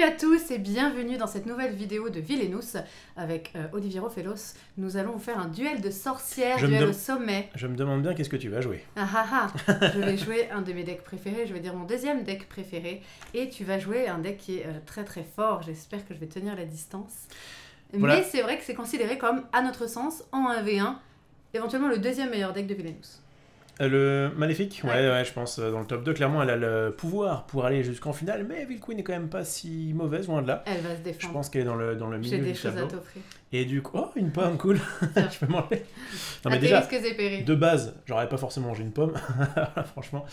à tous et bienvenue dans cette nouvelle vidéo de Vilenus avec Olivier Rofelos. Nous allons vous faire un duel de sorcières, duel au sommet. Je me demande bien qu'est-ce que tu vas jouer. Je vais jouer un de mes decks préférés, je vais dire mon deuxième deck préféré. Et tu vas jouer un deck qui est très très fort, j'espère que je vais tenir la distance. Voilà. Mais c'est vrai que c'est considéré comme, à notre sens, en 1v1, éventuellement le deuxième meilleur deck de Vilenus. Le Maléfique, ouais, je pense dans le top 2, clairement elle a le pouvoir pour aller jusqu'en finale, mais Evil Queen est quand même pas si mauvaise, loin de là. Elle va se défendre. Je pense qu'elle est dans le milieu du tableau. J'ai des choses à t'offrir. Et du coup, oh, une pomme, cool. Je peux m'enlever. Non mais déjà, de base, j'aurais pas forcément mangé une pomme, franchement.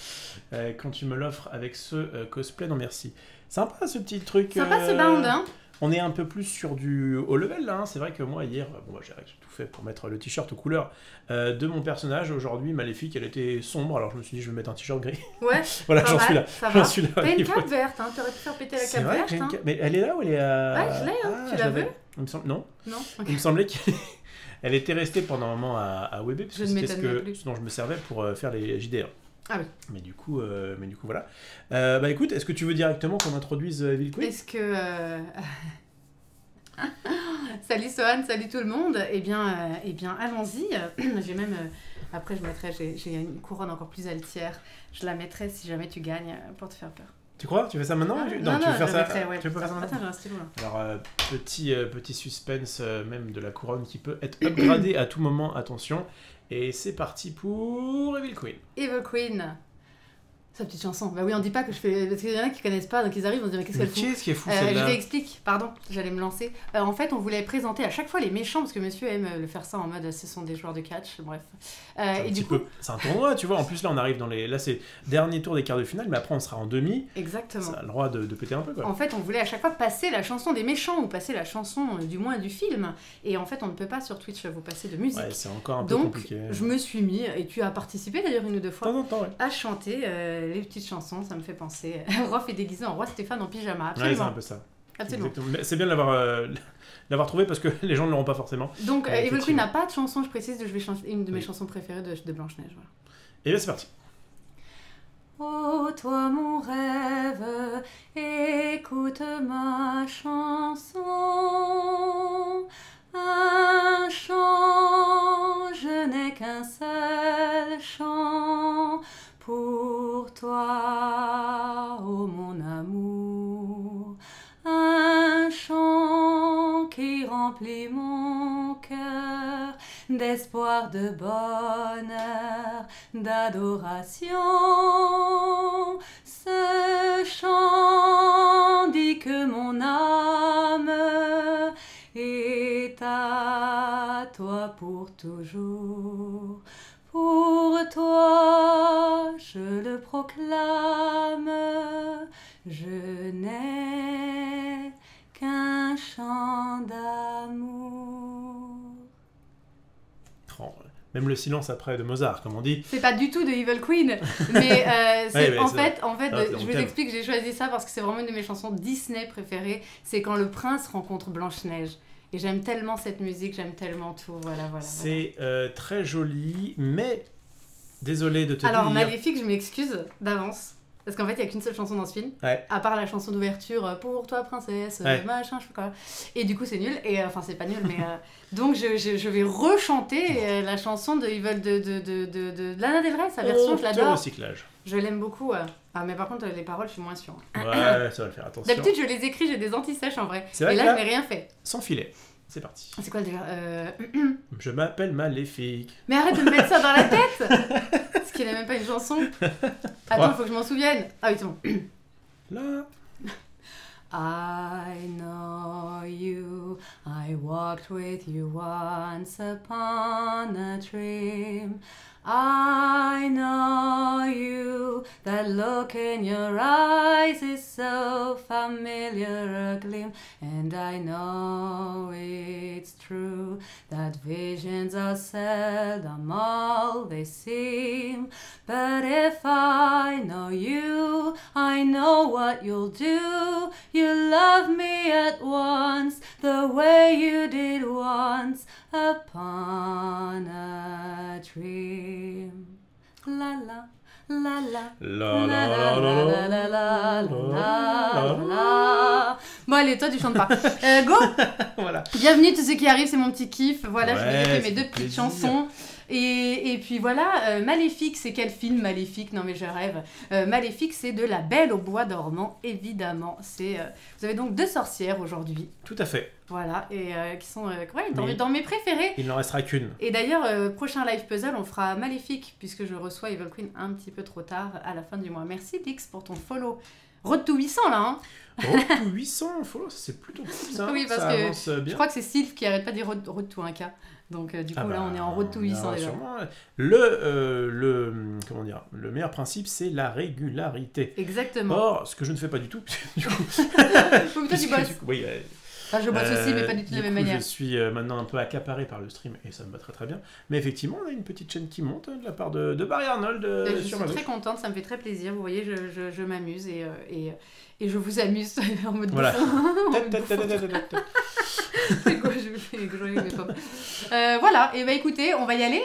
Quand tu me l'offres avec ce cosplay, non merci. Sympa ce petit truc. Sympa ce bound, hein. On est un peu plus sur du haut level là, hein. C'est vrai que moi hier, j'ai tout fait pour mettre le t-shirt aux couleurs de mon personnage. Aujourd'hui, Maléfique, elle était sombre, alors je me suis dit je vais mettre un t-shirt gris. Ouais, voilà, j'en suis là. T'as une cape verte, hein. T'aurais pu faire péter la cape verte. Hein. Mais elle est là ou elle est à... Ouais, je l'ai, hein. Tu l'as vu? Il me semble... Non. Okay. Il me semblait qu'elle était restée pendant un moment à Webé, parce que c'était ce dont je me servais pour faire les JDR. Ah oui. Mais du coup, voilà. Écoute, est-ce que tu veux directement qu'on introduise Evil Queen ? Est-ce que... Salut Sohan, salut tout le monde. Eh bien allons-y. J'ai même... après, j'ai une couronne encore plus altière. Je la mettrai si jamais tu gagnes pour te faire peur. Tu crois ? Tu fais ça maintenant ? Non, tu veux faire ça. Mettrai, ouais, tu peux faire ça maintenant ? Attends, j'ai un stylo là. Alors, petit suspense même de la couronne qui peut être upgradée à tout moment, attention. Et c'est parti pour Evil Queen. Evil Queen. Sa petite chanson. Bah oui, on dit pas que je fais... Parce qu'il y en a qui connaissent pas, donc ils arrivent, on se dit mais qu'est-ce qu'elle fout ? Qu'est-ce qui est fou celle-là ? Je t'explique, pardon, j'allais me lancer. En fait, on voulait présenter à chaque fois les méchants, parce que monsieur aime le faire ça en mode ce sont des joueurs de catch, bref. Et du coup... C'est un tournoi, tu vois, en plus là on arrive dans les... Là c'est dernier tour des quarts de finale, mais après on sera en demi. Exactement. Ça a le droit de péter un peu, quoi. En fait, on voulait à chaque fois passer la chanson des méchants, ou passer la chanson du moins du film. Et en fait, on ne peut pas sur Twitch vous passer de musique. Ouais, c'est encore un peu compliqué. Donc, je me suis mis, et tu as participé d'ailleurs une ou deux fois, de temps en temps, ouais, à chanter les petites chansons. Ça me fait penser. Rof est déguisé en roi Stéphane en pyjama. Absolument. Ouais, c'est un peu ça. Absolument. C'est bien de l'avoir trouvé parce que les gens ne l'auront pas forcément. Donc, Evil Queen n'a pas de chanson, je précise, je vais chanter une de mes chansons préférées de Blanche-Neige. Voilà. Et bien, c'est parti. Oh, toi mon rêve, écoute ma chanson. Un chant, je n'ai qu'un seul chant. Pour toi, ô mon amour, un chant qui remplit mon cœur d'espoir, de bonheur, d'adoration. Ce chant dit que mon âme est à toi pour toujours. Pour toi, je le proclame, je n'ai qu'un chant d'amour. Oh, même le silence après de Mozart, comme on dit. C'est pas du tout de Evil Queen, mais en fait, je vous explique, j'ai choisi ça parce que c'est vraiment une de mes chansons Disney préférées. C'est quand le prince rencontre Blanche-Neige. Et j'aime tellement cette musique, j'aime tellement tout, voilà. C'est très joli, mais désolé de te dire... Alors, Maléfique, je m'excuse d'avance, parce qu'en fait, il n'y a qu'une seule chanson dans ce film, à part la chanson d'ouverture, pour toi, princesse, machin, je sais pas quoi. Et du coup, c'est nul, et enfin, c'est pas nul, mais... donc, je vais rechanter la chanson de Evil de Lana Del Rey, sa version, je l'adore. Recyclage. Je l'aime beaucoup, mais par contre, les paroles, je suis moins sûre. Ouais, ça va le faire, attention. D'habitude, je les écris, j'ai des anti-sèches en vrai. Et là, je n'ai rien fait. Sans filet. C'est parti. C'est quoi déjà Je m'appelle Maléfique. Mais arrête de me mettre ça dans la tête. Parce qu'il n'a même pas une chanson. Attends, il faut que je m'en souvienne. Ah oui, c'est bon. Là. I know you, I walked with you once upon a dream. I know you, that look in your eyes is so familiar a gleam. And I know it's true, that visions are seldom all they seem. But if I know you, I know what you'll do. You love me at once, the way you did once upon a dream. La la la la la la la la la la la la. Bon allez, toi tu chantes pas. Go. Voilà. Bienvenue tous ceux qui arrivent, c'est mon petit kiff. Voilà, je vous ai Ouais, fait mes c'est 2 petites plaisir. chansons. Et puis voilà, Maléfique, c'est quel film Maléfique? Non mais je rêve. Maléfique, c'est de La Belle au bois dormant, évidemment. Vous avez donc 2 sorcières aujourd'hui. Tout à fait. Voilà, et qui sont ouais, Mais- dans mes préférés. Il n'en restera qu'une. Et d'ailleurs, prochain live puzzle, on fera Maléfique, puisque je reçois Evil Queen un petit peu trop tard, à la fin du mois. Merci Dix pour ton follow. Road to 800 là, hein. Road to 800 follow, c'est plutôt cool ça. Oui, parce ça que avance Je bien. crois que c'est Sylph qui arrête pas de dire road to 1K. Donc du coup, Ah là, bah, on est en road to 800 déjà. sûrement. Comment dire, le meilleur principe, c'est la régularité. Exactement. Or, ce que je ne fais pas du tout, du coup. Oh, putain, tu puisque, bosses. du coup, oui, Enfin, je bosse aussi, mais pas du tout de la du même coup, manière. Je suis maintenant un peu accaparé par le stream et ça me va très très bien. Mais effectivement, on a une petite chaîne qui monte de la part de Barry Arnold Je suis sur ma très gauche. contente, ça me fait très plaisir. Vous voyez, je m'amuse et je vous amuse en mode Voilà. bouffon. En mode bouffon. C'est quoi, je fais que je mes pommes. Voilà, et bah écoutez, on va y aller.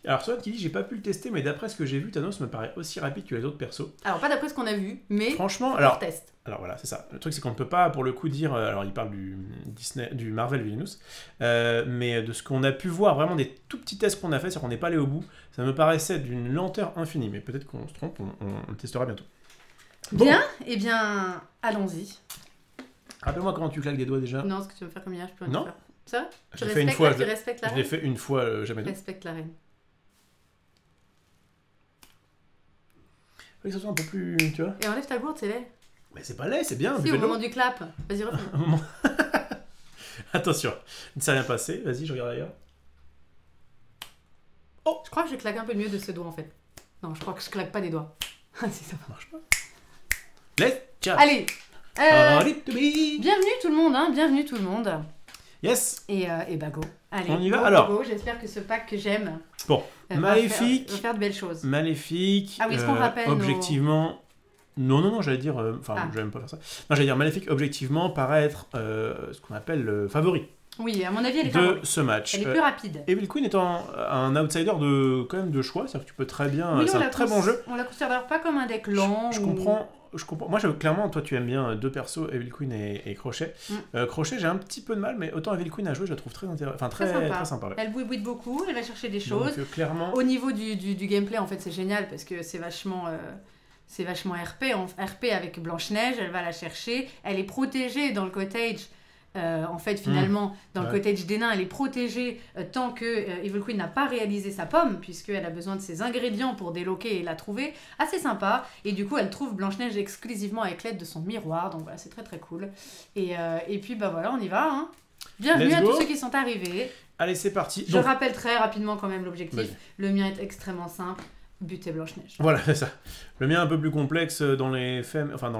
Alors, Swan qui dit j'ai pas pu le tester, mais d'après ce que j'ai vu, Thanos me paraît aussi rapide que les autres persos. Alors, pas d'après ce qu'on a vu, mais Franchement, on alors, teste. alors voilà, c'est ça. Le truc, c'est qu'on ne peut pas, pour le coup, dire. Alors, il parle du Disney, du Marvel Villainous, mais de ce qu'on a pu voir, vraiment des tout petits tests qu'on a fait, c'est qu'on n'est pas allé au bout. Ça me paraissait d'une lenteur infinie, mais peut-être qu'on se trompe, on le testera bientôt. Bon. Bien, eh bien, allons-y. Rappelle-moi comment tu claques des doigts déjà. Non, ce que tu veux me faire comme hier, je peux rien Non. faire. Ça Je Tu l'ai fait une respectes fois. là, tu respectes la Je l'ai reine fait une fois, jamais deux. Respecte la reine. Faut que ça soit un peu plus, tu vois. Et enlève ta gourde, c'est laid. Mais c'est pas laid, c'est bien. Si, au buvez-le. moment du clap. Vas-y, refais. Un moment. Attention, il ne s'est rien passé. Vas-y, je regarde ailleurs. Je crois que je claque un peu mieux de ce doigt en fait. Non, je crois que je claque pas des doigts. Ah, si, ça va. Ça marche pas. Let's go. Allez To be. Bienvenue tout le monde, hein, bienvenue tout le monde. Yes. Et bah go. Allez, On y va, go, alors. go. J'espère que ce pack que j'aime Bon, Maléfique. va faire de belles choses. Maléfique. Ah oui, est-ce qu'on rappelle objectivement. Non, j'allais dire. Enfin, Ah. j'allais même pas faire ça. Non, j'allais dire Maléfique, objectivement, paraît être ce qu'on appelle le favori Oui, à mon avis, elle est de favorite. ce match. Elle est plus rapide. Evil Queen étant un outsider quand même de choix, c'est-à-dire que tu peux très bien. Oui, c'est un très bon jeu. On la considère pas comme un deck lent. Je ou- comprends. Moi, clairement, toi, tu aimes bien deux persos, Evil Queen et Crochet. Crochet, j'ai un petit peu de mal, mais autant Evil Queen à jouer, je la trouve très intéressante. Enfin, Très sympa. très sympa. Ouais. Elle bouille beaucoup, elle va chercher des choses. Donc, clairement. Au niveau du gameplay, en fait, c'est génial parce que c'est vachement RP. RP avec Blanche-Neige, elle va la chercher. Elle est protégée dans le cottage. En fait, finalement, dans le Ouais. cottage des nains, elle est protégée tant que Evil Queen n'a pas réalisé sa pomme, puisqu'elle a besoin de ses ingrédients pour déloquer et la trouver. Assez sympa. Et du coup, elle trouve Blanche-Neige exclusivement avec l'aide de son miroir. Donc voilà, c'est très très cool. Et puis, bah voilà, on y va. Hein. Bienvenue Let's à go. tous ceux qui sont arrivés. Allez, c'est parti. Je Donc, rappelle très rapidement quand même l'objectif. Vas-y. Le mien est extrêmement simple. Buter Blanche-Neige. voilà, c'est ça. Le mien est un peu plus complexe dans les faits, enfin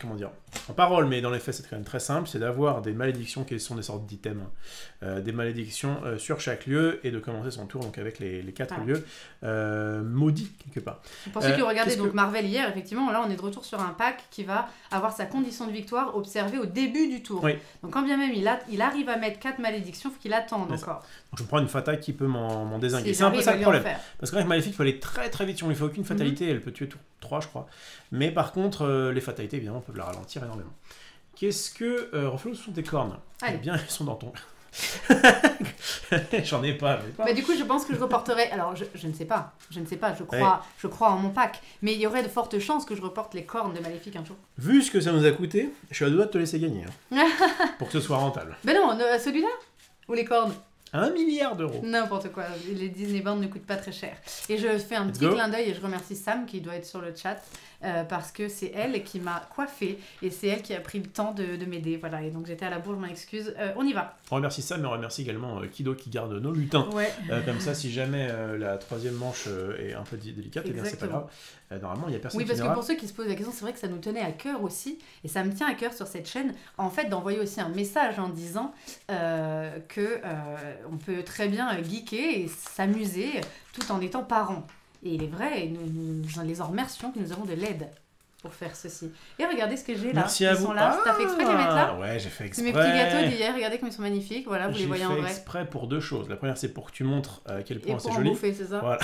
comment dire, en parole, mais dans les faits c'est quand même très simple, c'est d'avoir des malédictions qui sont des sortes d'items, des malédictions sur chaque lieu et de commencer son tour donc avec les 4 Voilà. lieux maudits quelque part. Pour ceux qui ont regardé qu'est-ce donc que- Marvel hier, effectivement, là on est de retour sur un pack qui va avoir sa condition de victoire observée au début du tour. Oui. Donc quand bien même il arrive à mettre 4 malédictions, il faut qu'il attende C'est ça. encore. Donc je me prends une fatale qui peut m'en dézinguer. S'il C'est un peu arrive ça à le lui en problème. faire. Parce qu'avec Maléfique, il faut aller très très vite. Si on lui fait aucune fatalité, elle peut tuer tour 3, je crois. Mais par contre, les fatalités, évidemment, peuvent la ralentir énormément. Qu'est-ce que. Reflo, ce sont tes cornes. Allez. Eh bien, elles sont dans ton. J'en ai pas, mais pas. Bah, du coup, je pense que je reporterai. Alors, je ne sais pas. Je crois en mon pack. Mais il y aurait de fortes chances que je reporte les cornes de Maléfique un jour. Vu ce que ça nous a coûté, je suis à deux doigts de te laisser gagner. Hein, pour que ce soit rentable. Ben non, celui-là ou les cornes? 1 milliard d'euros. N'importe quoi, les Disney Band ne coûtent pas très cher. Et je fais un Let's petit go. clin d'œil et je remercie Sam qui doit être sur le chat parce que c'est elle qui m'a coiffée et c'est elle qui a pris le temps de m'aider. Voilà, et donc j'étais à la bourre, je m'en excuse. On y va. On remercie ça, mais on remercie également Kido qui garde nos lutins. Ouais. Comme ça, si jamais la troisième manche est un peu délicate, eh bien c'est pas Exactement. grave. Normalement, il n'y a personne Oui, qui parce que verra. pour ceux qui se posent la question, c'est vrai que ça nous tenait à cœur aussi, et ça me tient à cœur sur cette chaîne, en fait, d'envoyer aussi un message en disant que on peut très bien geeker et s'amuser tout en étant parents. Et il est vrai, et nous les en remercions que nous avons de l'aide. pour faire ceci. Et regardez ce que j'ai là. Merci à ils vous. sont là. T'as fait exprès de les mettre là? Ouais, j'ai fait C'est exprès. mes petits gâteaux d'hier. Regardez comme ils sont magnifiques. Voilà, vous les voyez en J'ai vrai. fait exprès pour deux choses. La première, c'est pour que tu montres à quel Et point c'est pour en joli. bouffer, c'est ça? Voilà.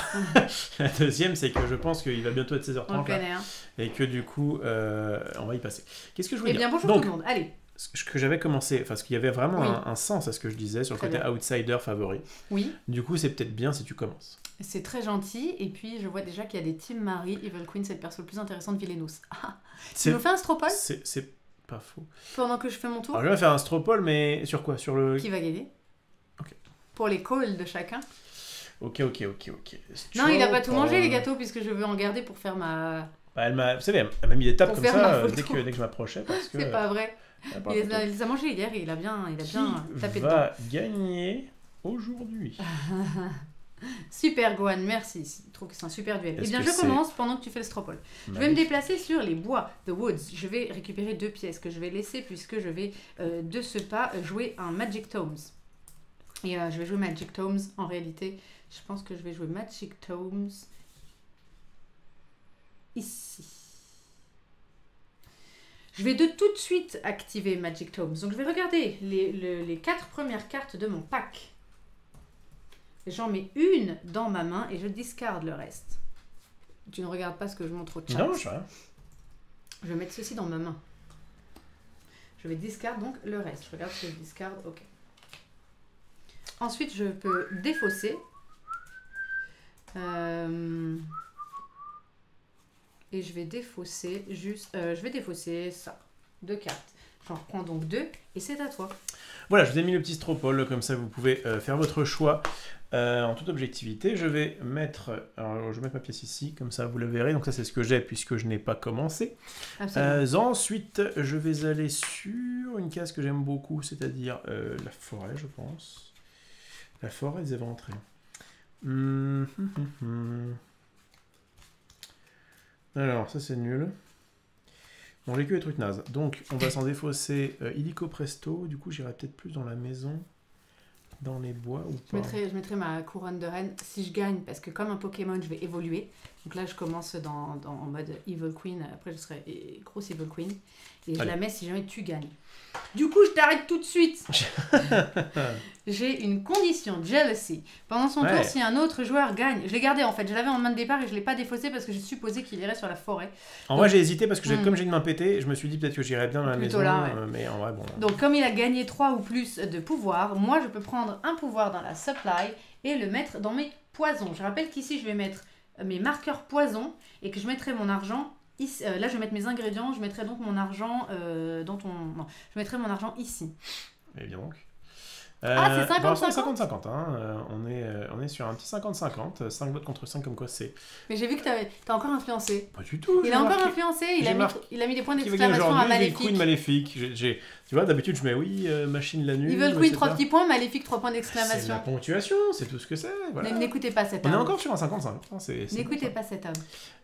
La deuxième, c'est que je pense qu'il va bientôt être 16h30 On le là, connaît, hein. et que du coup, on va y passer. Qu'est-ce que je voulais Eh bien, dire? bonjour Donc, tout le monde. Allez. ce que j'avais commencé, parce qu'il y avait vraiment Oui. un sens à ce que je disais sur le Très côté bien. outsider favori. Oui. Du coup, c'est peut-être bien si tu commences. C'est très gentil. Et puis, je vois déjà qu'il y a des Team Marie. Evil Queen, c'est le perso le plus intéressant de Villainous. Ah. Tu C'est nous fais un stropole c'est pas faux. pendant que je fais mon tour? Alors, je vais faire un stropole, mais sur quoi? Sur le... Qui va gagner? Ok. Pour les calls de chacun. Ok. Non, il a pas tout Stropole. mangé les gâteaux puisque je veux en garder pour faire ma... Bah, vous savez, elle m'a mis des tapes Pour comme faire ça ma photo. dès que je m'approchais parce que. C'est pas vrai. elle parle Il photo. les a mangés hier et il a bien tapé dedans. va gagner aujourd'hui? Super Gohan, merci. Je trouve que c'est un super duel. Eh Est-ce bien, que je c'est- commence pendant que tu fais le stropole. Je vais me Magnifique. déplacer sur les bois, The Woods. Je vais récupérer 2 pièces que je vais laisser puisque je vais de ce pas jouer un Magic Tomes. Et je vais jouer Magic Tomes. En réalité, je pense que je vais jouer Magic Tomes ici. Je vais tout de suite activer Magic Tomes. Donc je vais regarder les 4 premières cartes de mon pack. J'en mets une dans ma main et je discarde le reste. Tu ne regardes pas ce que je montre au chat. Non, je sais rien. Je vais mettre ceci dans ma main. Je vais discard donc le reste. Je regarde ce que je discarde. Ok. Ensuite, je peux défausser. Et je vais défausser juste... je vais défausser ça. 2 cartes. J'en reprends donc 2 et c'est à toi. Voilà, je vous ai mis le petit stropole, comme ça vous pouvez faire votre choix en toute objectivité. Je vais mettre ma pièce ici, comme ça vous la verrez. Donc ça c'est ce que j'ai puisque je n'ai pas commencé. Absolument. Ensuite, je vais aller sur une case que j'aime beaucoup, c'est-à-dire la forêt, je pense. La forêt des éventrés. Alors, ça c'est nul. Bon, j'ai que des trucs nazes. Donc, on va s'en défausser illico presto. Du coup, j'irai peut-être plus dans la maison, dans les bois ou pas. Je mettrai ma couronne de reine si je gagne, parce que comme un Pokémon, je vais évoluer. Donc là, je commence en mode Evil Queen. Après, je serai grosse Evil Queen. Et je Allez. la mets si jamais tu gagnes. Du coup, je t'arrête tout de suite. J'ai une condition, Jealousy. Pendant son Ouais. tour, si un autre joueur gagne... Je l'ai gardé en fait. Je l'avais en main de départ et je ne l'ai pas défaussé parce que j'ai supposé qu'il irait sur la forêt. En vrai, j'ai hésité parce que comme j'ai une main pétée, je me suis dit peut-être que j'irais bien dans la Plutôt maison. là, ouais. Mais en vrai, bon. Donc, comme il a gagné 3 ou plus de pouvoirs, moi, je peux prendre un pouvoir dans la supply et le mettre dans mes poisons. Je rappelle qu'ici, je vais mettre mes marqueurs poison et que je mettrai mon argent ici. Là, je vais mettre mes ingrédients. Je mettrai donc mon argent Non, je mettrai mon argent ici. Et bien donc. Ah, c'est 50-50. Pour l'instant, 50-50. Hein. On est sur un petit 50-50. 5 votes contre 5 comme quoi c'est. Mais j'ai vu que t'as encore influencé. Pas du tout. Il j'ai a encore marqué- influencé. j'ai marqué- Il a mis des points Qui va gagner d'exclamation à aujourd'hui? J'ai Queen Maléfique. Maléfique. Tu vois, d'habitude, je mets oui, machine la nuit. Evil Queen, 3 petits points. Maléfique, 3 points C'est de la d'exclamation. ponctuation, c'est tout ce que c'est. Voilà. N'écoutez pas cet On est homme. encore sur un 55. Hein, c'est N'écoutez bon, pas cet homme.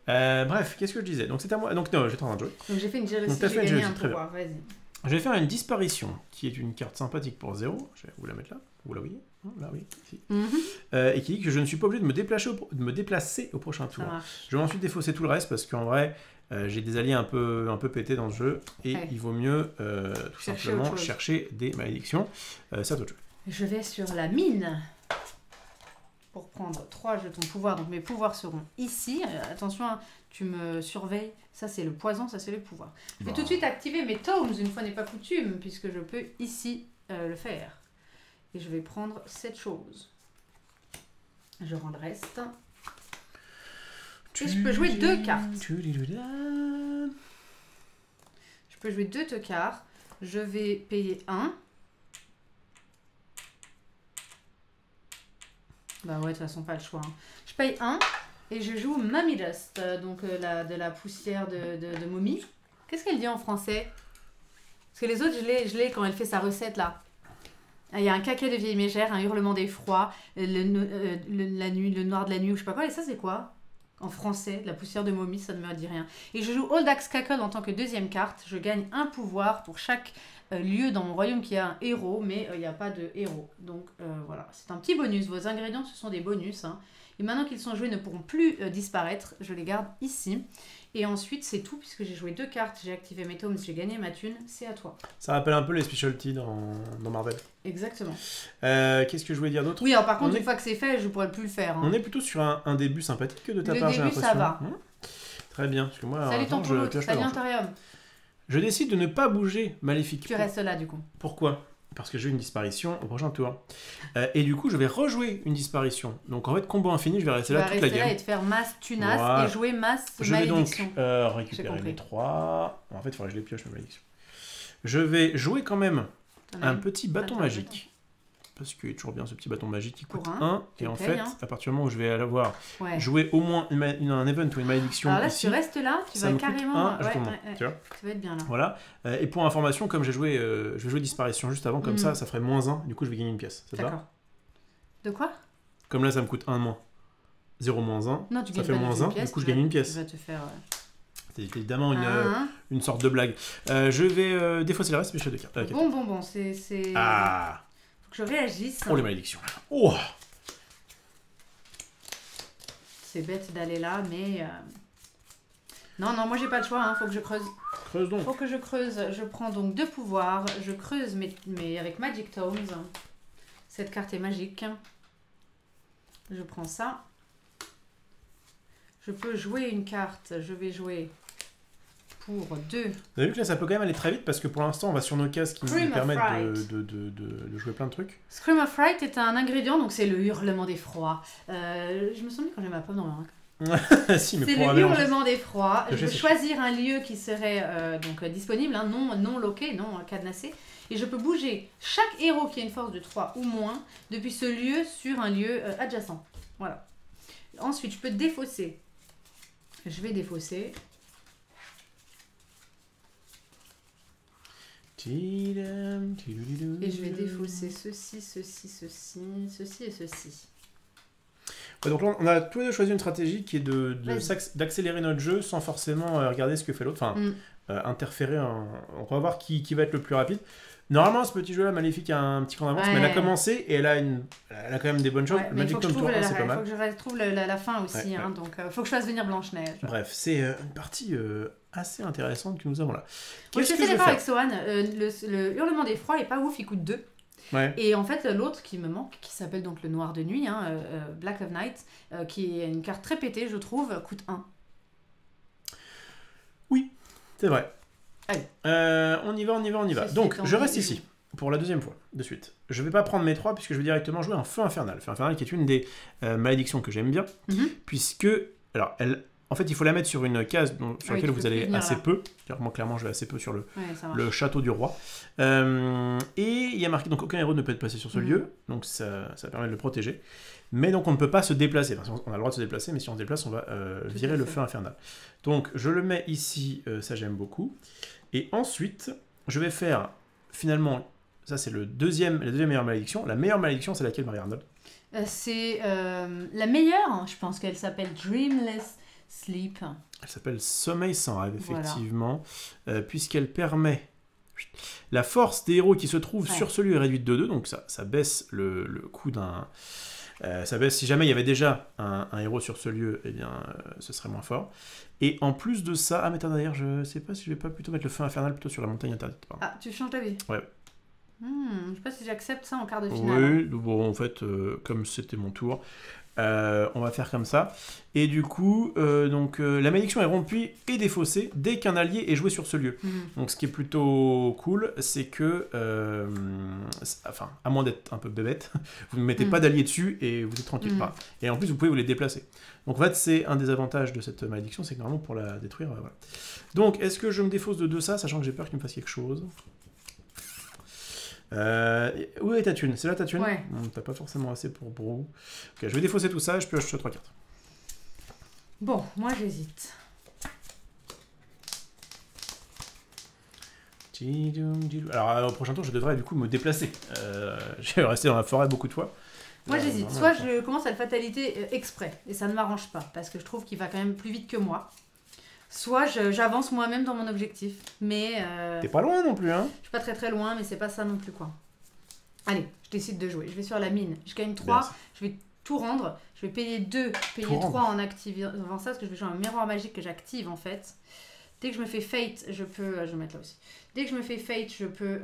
ça. Bref, qu'est-ce que je disais? Donc c'est à moi. Donc non, j'étais en train de jouer. Donc j'ai fait une jealousy. Donc, t'as J'ai fait une gagné jalousie, un très pouvoir. Vas-y. Je vais faire une disparition, qui est une carte sympathique pour 0. Je vais vous la mettre là. Vous la voyez? Là, oui. Ici. Et qui dit que je ne suis pas obligé de me déplacer au prochain tour. Ça marche. Je vais ensuite défausser tout le reste parce qu'en vrai, j'ai des alliés un peu pétés dans le jeu et Ouais. il vaut mieux tout Chercher simplement autre chose. chercher des malédictions. C'est à toi de jouer. Je vais sur la mine pour prendre 3 jetons pouvoir. Donc mes pouvoirs seront ici. Attention, hein, tu me surveilles. Ça c'est le poison, ça c'est le pouvoir. Je vais Bon. tout de suite activer mes tomes, une fois n'est pas coutume, puisque je peux ici le faire. Et je vais prendre cette chose. Je rends le reste. Et je peux jouer 2 cartes. Je peux jouer 2 tocards. Je vais payer 1. Bah ouais, de toute façon, pas le choix. Hein. Je paye 1 et je joue Mummy Dust, donc de la poussière de momie. Qu'est-ce qu'elle dit en français? Parce que les autres, je l'ai quand elle fait sa recette là. Il y a un caca de vieille mégère, un hurlement d'effroi, la nuit, le noir de la nuit, ou je sais pas quoi. Et ça, c'est quoi? En français, la poussière de momie, ça ne me dit rien. Et je joue Old Axe Cackle en tant que deuxième carte. Je gagne un pouvoir pour chaque lieu dans mon royaume qui a un héros, mais il n'y a pas de héros. Donc voilà, c'est un petit bonus. Vos ingrédients, ce sont des bonus. Hein. Et maintenant qu'ils sont joués, ils ne pourront plus disparaître. Je les garde ici. Et ensuite, c'est tout, puisque j'ai joué 2 cartes, j'ai activé mes tomes, j'ai gagné ma thune, c'est à toi. Ça rappelle un peu les specialties dans Marvel. Exactement. Qu'est-ce que je voulais dire d'autre? Oui, alors par contre, une fois que c'est fait, je pourrais plus le faire. Hein. On est plutôt sur un début sympathique que de ta part, j'ai Le début, l'impression. ça va. Très bien, parce que moi, Salut alors, Tonton, pioche pas salut grand-chose. Antarium. Je décide de ne pas bouger Maléfique. Tu restes là, du coup. Pourquoi? Parce que j'ai une disparition au prochain tour. Et du coup, je vais rejouer une disparition. Donc en fait, combo infini, je vais rester Tu là vas toute la rester là game. et te faire masse tunas Voilà. et jouer masse Je vais donc malédiction. récupérer compris. mes 3. En fait, il faudrait que je les pioche, mes malédictions. Je vais jouer quand même T'en as un une petit bâton Attends, magique. Parce qu'il est toujours bien ce petit bâton magique qui coûte Pour 1. tu Et le en payes, fait, hein. à partir du moment où je vais avoir Ouais. joué au moins un event ou une malédiction Alors là, ici, si tu restes là, tu ça vas me coûte carrément. 1 justement. Tu vois, Tu vas être bien là. voilà. Et pour information, comme je vais jouer disparition juste avant, comme ça ferait -1. Du coup, je vais gagner une pièce. C'est ça? D'accord. De quoi? Comme là, ça me coûte 1 de moins. 0 moins 1. Non, tu Ça gagnes fait pas du tout -1. une pièce, Du coup, je tu gagne une vas- pièce. Tu vas te faire. C'est évidemment un. une sorte de blague. Je vais défausser le reste, mais je fais 2 cartes. Bon, c'est. Ah! Faut que je réagisse. Oh, les malédictions. Oh! C'est bête d'aller là, mais. Non, moi j'ai pas le choix, hein. Faut que je creuse. Creuse donc. Faut que je creuse. Je prends donc 2 pouvoirs. Je creuse mais avec Magic Tomes. Cette carte est magique. Je prends ça. Je peux jouer une carte. Je vais jouer pour 2. Vous avez vu que là, ça peut quand même aller très vite parce que pour l'instant, on va sur nos cases qui Scream nous of permettent Fright. de jouer plein de trucs. Scream of Fright est un ingrédient, donc c'est le hurlement d'effroi. Je me souviens quand j'ai ma pomme dans ma main. Si, mais C'est pour le mélanger. hurlement d'effroi. Je Je peux sais. choisir un lieu qui serait donc disponible, hein, non loqué, non cadenassé. Et je peux bouger chaque héros qui a une force de 3 ou moins depuis ce lieu sur un lieu adjacent. Voilà. Ensuite, je peux défausser. Je vais défausser. Et je vais défausser ceci, ceci, ceci, ceci et ceci. Ouais, donc là, on a tous les deux choisi une stratégie qui est Vas-y. d'accélérer notre jeu sans forcément regarder ce que fait l'autre. Enfin, interférer. On va voir qui va être le plus rapide. Normalement, ce petit jeu-là, Maléfique, a un petit cran d'avance, Ouais. mais elle a commencé et elle a quand même des bonnes choses. Ouais, mais il Magic faut que je Tom trouve Tour 1, c'est pas faut mal. que je trouve la fin aussi, Ouais, hein, donc faut que je fasse venir Blanche-Neige. Bref, c'est une partie assez intéressante que nous avons là. Moi, je Qu'est-ce suis que assez je vais d'accord faire avec Sohan, le hurlement d'effroi est pas ouf, il coûte 2. Ouais. Et en fait, l'autre qui me manque, qui s'appelle donc le Noir de Nuit, hein, Black of Night, qui est une carte très pétée, je trouve, coûte 1. C'est vrai. Allez. On y va. Ceci Donc, étant je dit, reste ici pour la deuxième fois de suite. Je vais pas prendre mes 3 puisque je vais directement jouer un Feu Infernal. Feu Infernal qui est une des malédictions que j'aime bien, puisque... Alors, en fait, il faut la mettre sur une case sur laquelle vous allez assez peu. Alors, moi, clairement, je vais assez peu sur le château du roi. Et il y a marqué, donc aucun héros ne peut être placé sur ce lieu, donc ça permet de le protéger. Mais donc on ne peut pas se déplacer. Enfin, on a le droit de se déplacer, mais si on se déplace, on va virer le Feu Infernal. Donc je le mets ici, ça j'aime beaucoup. Et ensuite, je vais faire finalement, ça c'est la deuxième meilleure malédiction. La meilleure malédiction, c'est laquelle, Marie-Arnold? C'est la meilleure, je pense qu'elle s'appelle Dreamless Sleep. Elle s'appelle Sommeil sans rêve, effectivement, puisqu'elle permet... La force des héros qui se trouvent sur ce lieu est réduite de 2, donc ça baisse le coût d'un... ça baisse, si jamais il y avait déjà un héros sur ce lieu, eh bien, ce serait moins fort. Et en plus de ça... Ah, mais attends, d'ailleurs, je sais pas si je vais pas plutôt mettre le Feu Infernal plôt sur la montagne interdite. Pardon. Ah, tu changes d'avis? Ouais. Je sais pas si j'accepte ça en quart de finale. Oui, bon, en fait, comme c'était mon tour, on va faire comme ça. Et du coup, la malédiction est rompue et défaussée dès qu'un allié est joué sur ce lieu. Donc ce qui est plutôt cool, c'est que, enfin, à moins d'être un peu bébête, vous ne mettez pas d'alliés dessus et vous êtes tranquille. Pas. Et en plus, vous pouvez vous les déplacer. Donc en fait, c'est un des avantages de cette malédiction, c'est que normalement, pour la détruire, voilà. Donc, est-ce que je me défausse de 2 ça, sachant que j'ai peur qu'il me fasse quelque chose? Où est ta thune? C'est là ta thune? Ouais. T'as pas forcément assez pour Brou. Ok, je vais défausser tout ça et je pioche 3 cartes. Bon, moi j'hésite. Alors au prochain tour, je devrais du coup me déplacer. Je vais rester dans la forêt beaucoup de fois. Moi j'hésite. Soit je commence à le fatalité exprès, et ça ne m'arrange pas, parce que je trouve qu'il va quand même plus vite que moi. Soit j'avance moi-même dans mon objectif, mais... T'es pas loin non plus, hein? Je suis pas très loin, mais c'est pas ça non plus, quoi. Allez, je décide de jouer. Je vais sur la mine. Je gagne 3, je vais tout rendre. Je vais payer 2, payer Tout 3 en activant ça, parce que je vais jouer un miroir magique que j'active en fait. Dès que je me fais Fate, je peux... je vais mettre là aussi. Dès que je me fais Fate, je peux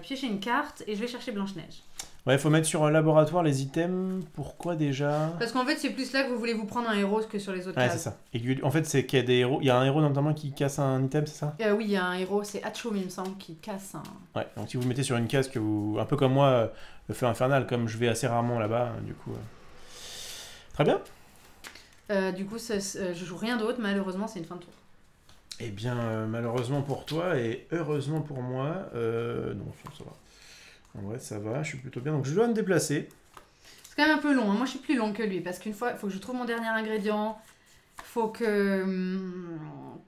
piocher une carte et je vais chercher Blanche-Neige. Ouais, il faut mettre sur laboratoire les items. Pourquoi déjà? Parce qu'en fait, c'est plus là que vous voulez vous prendre un héros que sur les autres Ouais, cases. c'est ça. Et en fait, c'est qu'il y a des héros. Il y a un héros notamment qui casse un item, c'est ça? Oui, il y a un héros, c'est Hachum, il me semble, qui casse un... Ouais, donc si vous mettez sur une case que vous. Un peu comme moi, le feu infernal, comme je vais assez rarement là-bas, du coup. Très bien. Du coup, je joue rien d'autre, malheureusement, c'est une fin de tour. Eh bien, malheureusement pour toi et heureusement pour moi, non, ça va. En vrai, ça va, je suis plutôt bien. Donc, je dois me déplacer. C'est quand même un peu long, hein. Moi je suis plus long que lui, parce qu'une fois, il faut que je trouve mon dernier ingrédient, faut que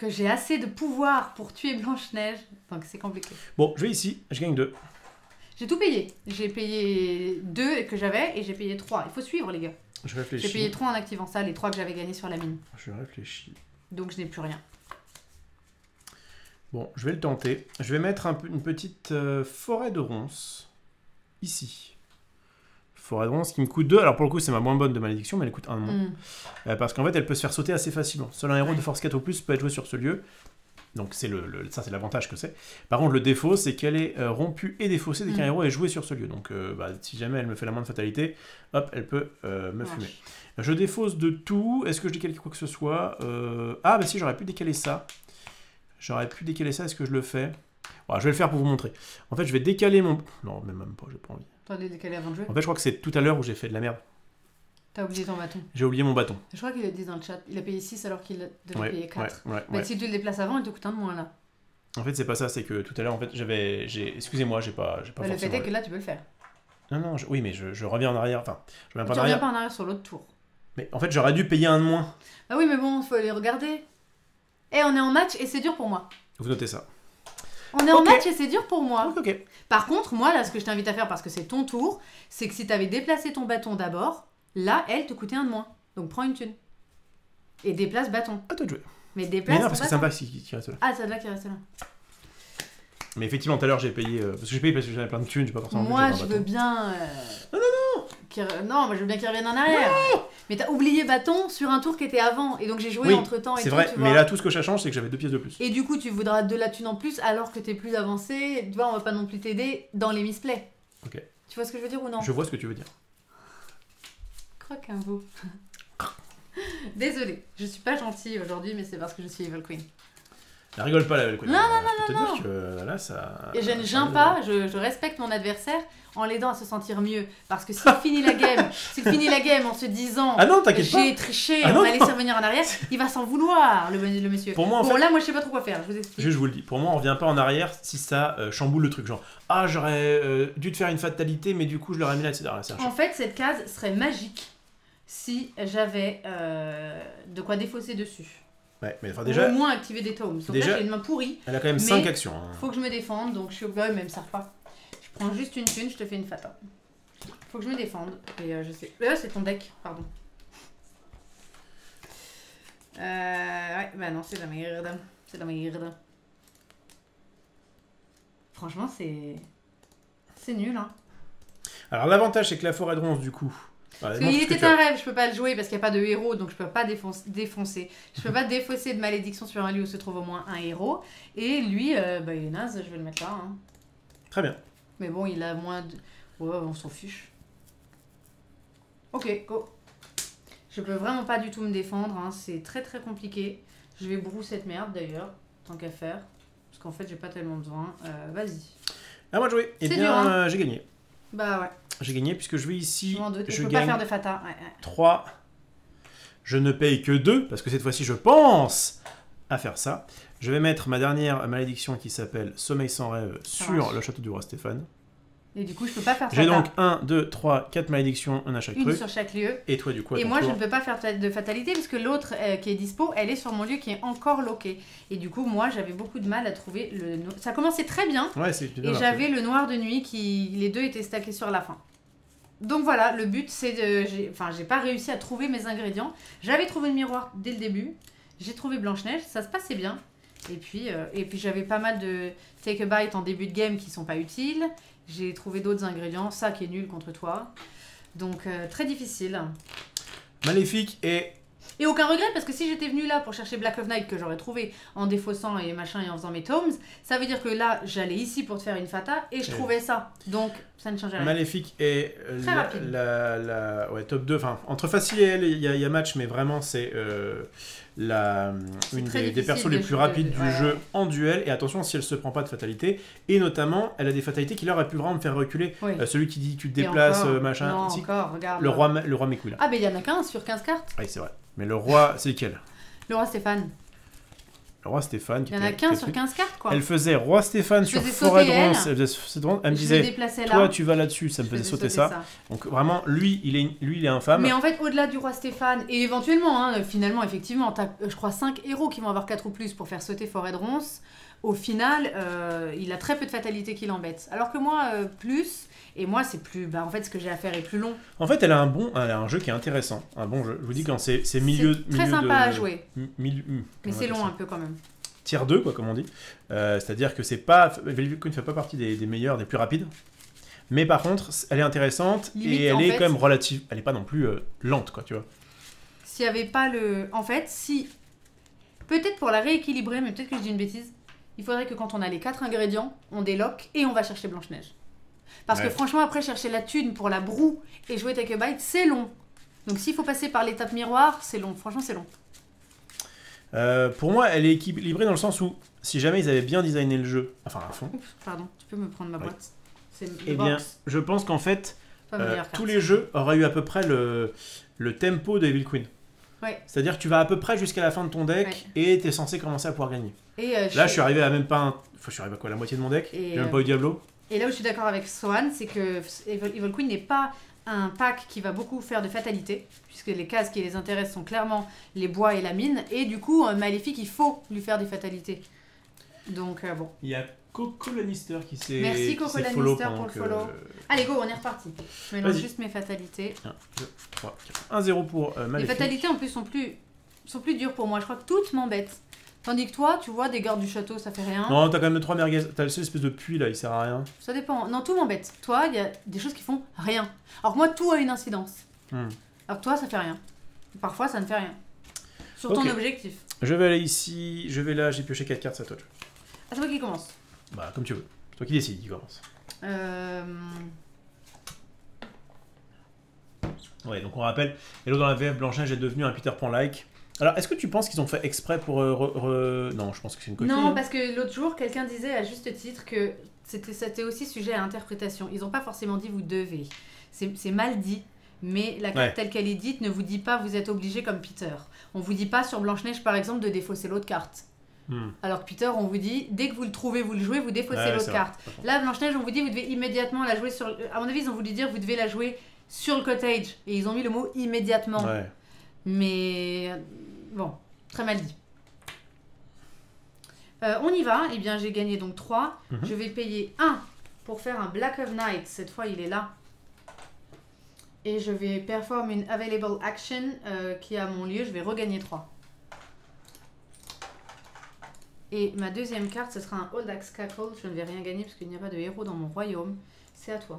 j'ai assez de pouvoir pour tuer Blanche-Neige, donc c'est compliqué. Bon, je vais ici, je gagne 2. J'ai tout payé, j'ai payé 2 que j'avais et j'ai payé 3, il faut suivre les gars. Je réfléchis. J'ai payé 3 en activant ça, les 3 que j'avais gagnés sur la mine, Je réfléchis. donc je n'ai plus rien. Bon, je vais le tenter. Je vais mettre une petite forêt de ronces. Ici. Forêt de ronces qui me coûte 2. Alors pour le coup, c'est ma moins bonne de malédiction, mais elle coûte 1 de moins. Parce qu'en fait, elle peut se faire sauter assez facilement. Seul un héros de force 4 ou plus peut être joué sur ce lieu. Donc c'est ça, c'est l'avantage que c'est. Par contre, le défaut, c'est qu'elle est rompue et défaussée dès qu'un héros est joué sur ce lieu. Donc si jamais elle me fait la moindre fatalité, hop, elle peut me fumer. Je défausse de tout. Est-ce que je décale quoi que ce soit? Ah bah si, j'aurais pu décaler ça. Est-ce que je le fais? Voilà, je vais le faire pour vous montrer. En fait, je vais décaler mon... Non, même pas, j'ai pas envie. T'as décalé avant de jouer? En fait, je crois que c'est tout à l'heure où j'ai fait de la merde. T'as oublié ton bâton. J'ai oublié mon bâton. Je crois qu'il a dit dans le chat, il a payé 6 alors qu'il devait payer 4. Ouais. Mais si tu le déplaces avant, il te coûte 1 de moins là. En fait, c'est pas ça, c'est que tout à l'heure, en fait, excusez-moi, j'ai pas Le fait est que là, tu peux le faire. Non, oui, mais je reviens en arrière. Enfin, je reviens pas en Tu arrière. reviens pas en arrière sur l'autre tour. Mais en fait, j'aurais dû payer 1 de moins. Ah oui, mais bon, faut les regarder. Eh, on est en match et c'est dur pour moi. Vous notez ça. On est en match et c'est dur pour moi. Ok. Par contre, moi, là, ce que je t'invite à faire, parce que c'est ton tour, c'est que si t'avais déplacé ton bâton d'abord, là, elle te coûtait 1 de moins. Donc prends une thune. Et déplace bâton. À toi de jouer. Mais déplace Mais non, ton parce que c'est bâton. sympa qui reste là. Ah, c'est là qui reste là. Mais effectivement, tout à l'heure, j'ai payé... parce que j'avais plein de thunes, j'ai pas forcément Moi, envie de je jouer un veux bâton. bien... Non, moi, je veux bien qu'il revienne en arrière. Non, mais t'as oublié bâton sur un tour qui était avant. Et donc, j'ai joué oui, entre-temps et c'est tout, vrai, tu mais vois. là, tout ce que ça change, c'est que j'avais 2 pièces de plus. Et du coup, tu voudras de la thune en plus alors que t'es plus avancé. Tu vois, on va pas non plus t'aider dans les misplays. Ok. Tu vois ce que je veux dire ou non? Je vois ce que tu veux dire. Croque un veau. Désolée, je suis pas gentille aujourd'hui, mais c'est parce que je suis Evil Queen. Ne rigole pas, la belle Queen. Non, Je peux te dire que là, ça... Et je ne geins pas, je respecte mon adversaire en l'aidant à se sentir mieux. Parce que s'il finit la game en se disant Ah non, t'inquiète pas. j'ai triché, Ah on non, va non. laisser revenir en arrière, il va s'en vouloir, le monsieur. Pour moi, en Bon, fait... là, moi, je sais pas trop quoi faire, je vous explique. Je vous le dis, pour moi, on revient pas en arrière si ça chamboule le truc. Genre, ah, j'aurais dû te faire une fatalité, mais du coup, je l'aurais mis là, etc. Là, c'est un En fait, cette case serait magique si j'avais de quoi défausser dessus. Ouais, mais enfin, Ou déjà, au moins activer des tomes. Donc déjà- là, j'ai une main pourrie. elle a quand même Mais 5 actions. Hein. Faut que je me défende, donc je suis obligée, mais elle me sert pas. Je prends juste une thune, je te fais une fata. Faut que je me défende. Et je sais. C'est ton deck, pardon. Ouais, bah non, c'est la merde. C'est la merde. Franchement, c'est nul, hein. Alors, l'avantage, c'est que la forêt de ronces, du coup... Parce qu'il était un rêve, je peux pas le jouer parce qu'il n'y a pas de héros, donc je peux pas défoncer. Je peux pas défausser de malédiction sur un lieu où se trouve au moins un héros. Et lui, bah, il est naze, je vais le mettre là. Hein. Très bien. Mais bon, il a moins de... Ouais, on s'en fiche. Ok, go. Je peux vraiment pas du tout me défendre, hein. C'est très très compliqué. Je vais brouiller cette merde d'ailleurs, tant qu'à faire. Parce qu'en fait, j'ai pas tellement besoin. Vas-y. À moi de jouer. Eh C'est bien, dur, hein. j'ai gagné. Bah ouais. J'ai gagné puisque je vais ici. Je m'en doute. Je peux pas gagne faire de fata. Ouais. 3. Je ne paye que 2 parce que cette fois-ci, je pense à faire ça. Je vais mettre ma dernière malédiction qui s'appelle Sommeil sans rêve sur marche. le château du roi Stéphane. Et du coup, je peux pas faire J'ai fata. donc 1, 2, 3, 4 malédictions, un à chaque Une truc. sur chaque lieu. Et toi, du coup, à Et ton moi, tour. je ne peux pas faire de fatalité parce que l'autre qui est dispo, elle est sur mon lieu qui est encore loqué. Et du coup, moi, j'avais beaucoup de mal à trouver le... Ça commençait très bien. Ouais, c'est Et j'avais le noir de nuit qui... Les deux étaient stackés sur la fin. Donc voilà, le but, c'est de... j'ai pas réussi à trouver mes ingrédients. J'avais trouvé le miroir dès le début. J'ai trouvé Blanche-Neige, ça se passait bien. Et puis j'avais pas mal de take a bite en début de game qui sont pas utiles. J'ai trouvé d'autres ingrédients, ça qui est nul contre toi. Donc très difficile. Maléfique et... Et aucun regret, parce que si j'étais venue là pour chercher Black of Night, que j'aurais trouvé en défaussant et machin et en faisant mes tomes, ça veut dire que là, j'allais ici pour te faire une fata et je trouvais ça. Donc, ça ne changeait rien. Maléfique et Très rapide. Ouais, top 2. Enfin, entre facile et elle, il y a match, mais vraiment, c'est une des persos les plus rapides du jeu en duel. Et attention, si elle se prend pas de fatalité. Et notamment, elle a des fatalités qui leur auraient pu vraiment me faire reculer. Oui. Celui qui dit tu te déplaces, encore, machin. non, Si. encore, regarde. Le roi Mekouila. Ah, mais il y en a 15 sur 15 cartes. Oui, c'est vrai. Mais le roi, c'est lequel? Le roi Stéphane. Le roi Stéphane. Il y en a 15 sur 15 cartes, quoi. Elle faisait roi Stéphane sur faisais forêt de sauter Ronce. Elle me disait, toi tu vas là-dessus, ça me faisait sauter ça. Donc vraiment, lui, il est infâme. Mais en fait, au-delà du roi Stéphane, et éventuellement, hein, finalement, effectivement, t'as, je crois, 5 héros qui vont avoir 4 ou plus pour faire sauter forêt de Ronce. Au final, il a très peu de fatalité qui l'embête. Alors que moi, plus... Et moi, c'est plus... Bah, en fait, ce que j'ai à faire est plus long. En fait, elle a un jeu qui est intéressant. Un bon jeu. Je vous dis, quand c'est milieu... C'est très sympa à jouer. Mais c'est long ça. un peu quand même. Tier 2, quoi, comme on dit. C'est-à-dire que c'est pas... Velvet ne fait pas partie des meilleurs, des plus rapides. Mais par contre, elle est intéressante. Limite, et elle en est fait, quand même relative. Elle est pas non plus lente, quoi, tu vois. S'il n'y avait pas le... En fait, si... Peut-être pour la rééquilibrer, mais peut-être que je dis une bêtise, il faudrait que quand on a les 4 ingrédients, on déloque et on va chercher Blanche-Neige. Parce que franchement, après, chercher la thune pour la broue et jouer Take a Bite, c'est long. Donc s'il faut passer par l'étape miroir, c'est long. Franchement, c'est long. Pour moi, elle est équilibrée dans le sens où, si jamais ils avaient bien designé le jeu, enfin à fond... Oups, pardon, tu peux me prendre ma boîte. Eh bien, je pense qu'en fait, tous les les jeux auraient eu à peu près le tempo de Evil Queen. Ouais. C'est-à-dire que tu vas à peu près jusqu'à la fin de ton deck et tu es censé commencer à pouvoir gagner. Et là, je suis arrivé à même pas... je suis arrivé à quoi, la moitié de mon deck. J'ai même pas eu Diablo. Et là où je suis d'accord avec Swan, c'est que Evil Queen n'est pas un pack qui va beaucoup faire de fatalité, puisque les cases qui les intéressent sont clairement les bois et la mine, et du coup, Maléfique, il faut lui faire des fatalités. Donc, bon. Il y a Coco Lannister qui s'est Merci Coco Lannister pour le follow. Allez, go, on est reparti. Je mélange juste mes fatalités. 1, 2, 3, 4. 1-0 pour Maléfique. Les fatalités, en plus, sont plus dures pour moi. Je crois que toutes m'embêtent. Tandis que toi, tu vois, des gardes du château, ça fait rien. Non, t'as quand même le 3 merguez. T'as le seul espèce de puits là, il sert à rien. Ça dépend. Non, tout m'embête. Toi, il y a des choses qui font rien. Alors que moi, tout a une incidence. Alors que toi, ça fait rien. Parfois, ça ne fait rien. Sur ton objectif. Je vais aller ici, je vais là, j'ai pioché 4 cartes, c'est à toi de jouer. Ah, c'est toi qui commence. Bah, comme tu veux. C'est toi qui décides qui commence. Ouais, donc on rappelle, Hello dans la VF, Blanche-Neige est devenu un Peter Pan-like. Alors, est-ce que tu penses qu'ils ont fait exprès pour... Non, je pense que c'est une coquille. Non, parce que l'autre jour, quelqu'un disait à juste titre que c'était aussi sujet à interprétation. Ils n'ont pas forcément dit « vous devez ». C'est mal dit, mais la carte telle qu'elle est dite ne vous dit pas « vous êtes obligé comme Peter ». On vous dit pas sur Blanche-Neige, par exemple, de défausser l'autre carte. Alors que Peter, on vous dit, dès que vous le trouvez, vous le jouez, vous défaussez l'autre carte. Là, Blanche-Neige, on vous dit, vous devez immédiatement la jouer sur... À mon avis, ils ont voulu dire, vous devez la jouer sur le cottage. Et ils ont mis le mot immédiatement. Ouais. Mais... Bon, très mal dit. On y va. Eh bien, j'ai gagné donc 3. Je vais payer 1 pour faire un Black of Night. Cette fois, il est là. Et je vais performer une Available Action qui a mon lieu. Je vais regagner 3. Et ma deuxième carte, ce sera un Old Axe Cackle. Je ne vais rien gagner parce qu'il n'y a pas de héros dans mon royaume. C'est à toi.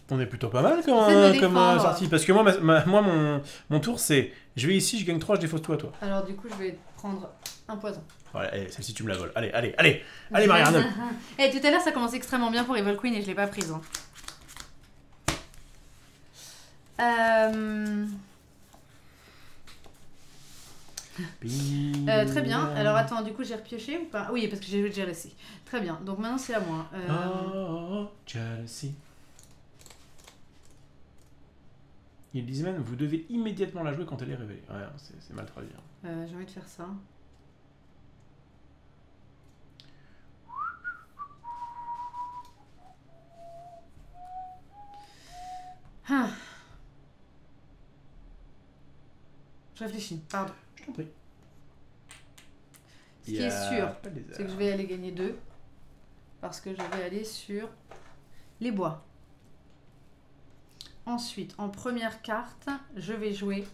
On est plutôt pas mal comme sortie. Parce que moi mon tour, c'est... Je vais ici, je gagne 3, je défausse tout à toi. Alors du coup, je vais prendre un poison. Voilà, allez, celle-ci, tu me la voles. Allez, Marie-Arnold. Et tout à l'heure, ça commençait extrêmement bien pour Evil Queen et je ne l'ai pas prise. Très bien. Alors attends, du coup j'ai repioché ou pas? Oui, parce que j'ai jealousy. Très bien. Donc maintenant c'est à moi. Jealousy. Il disait même, vous devez immédiatement la jouer quand elle est révélée. Ouais, c'est mal traduit. J'ai envie de faire ça. Je réfléchis, pardon. Je t'en prie. Ce qui est sûr, c'est que je vais aller gagner 2. Parce que je vais aller sur les bois. Ensuite, en première carte, je vais jouer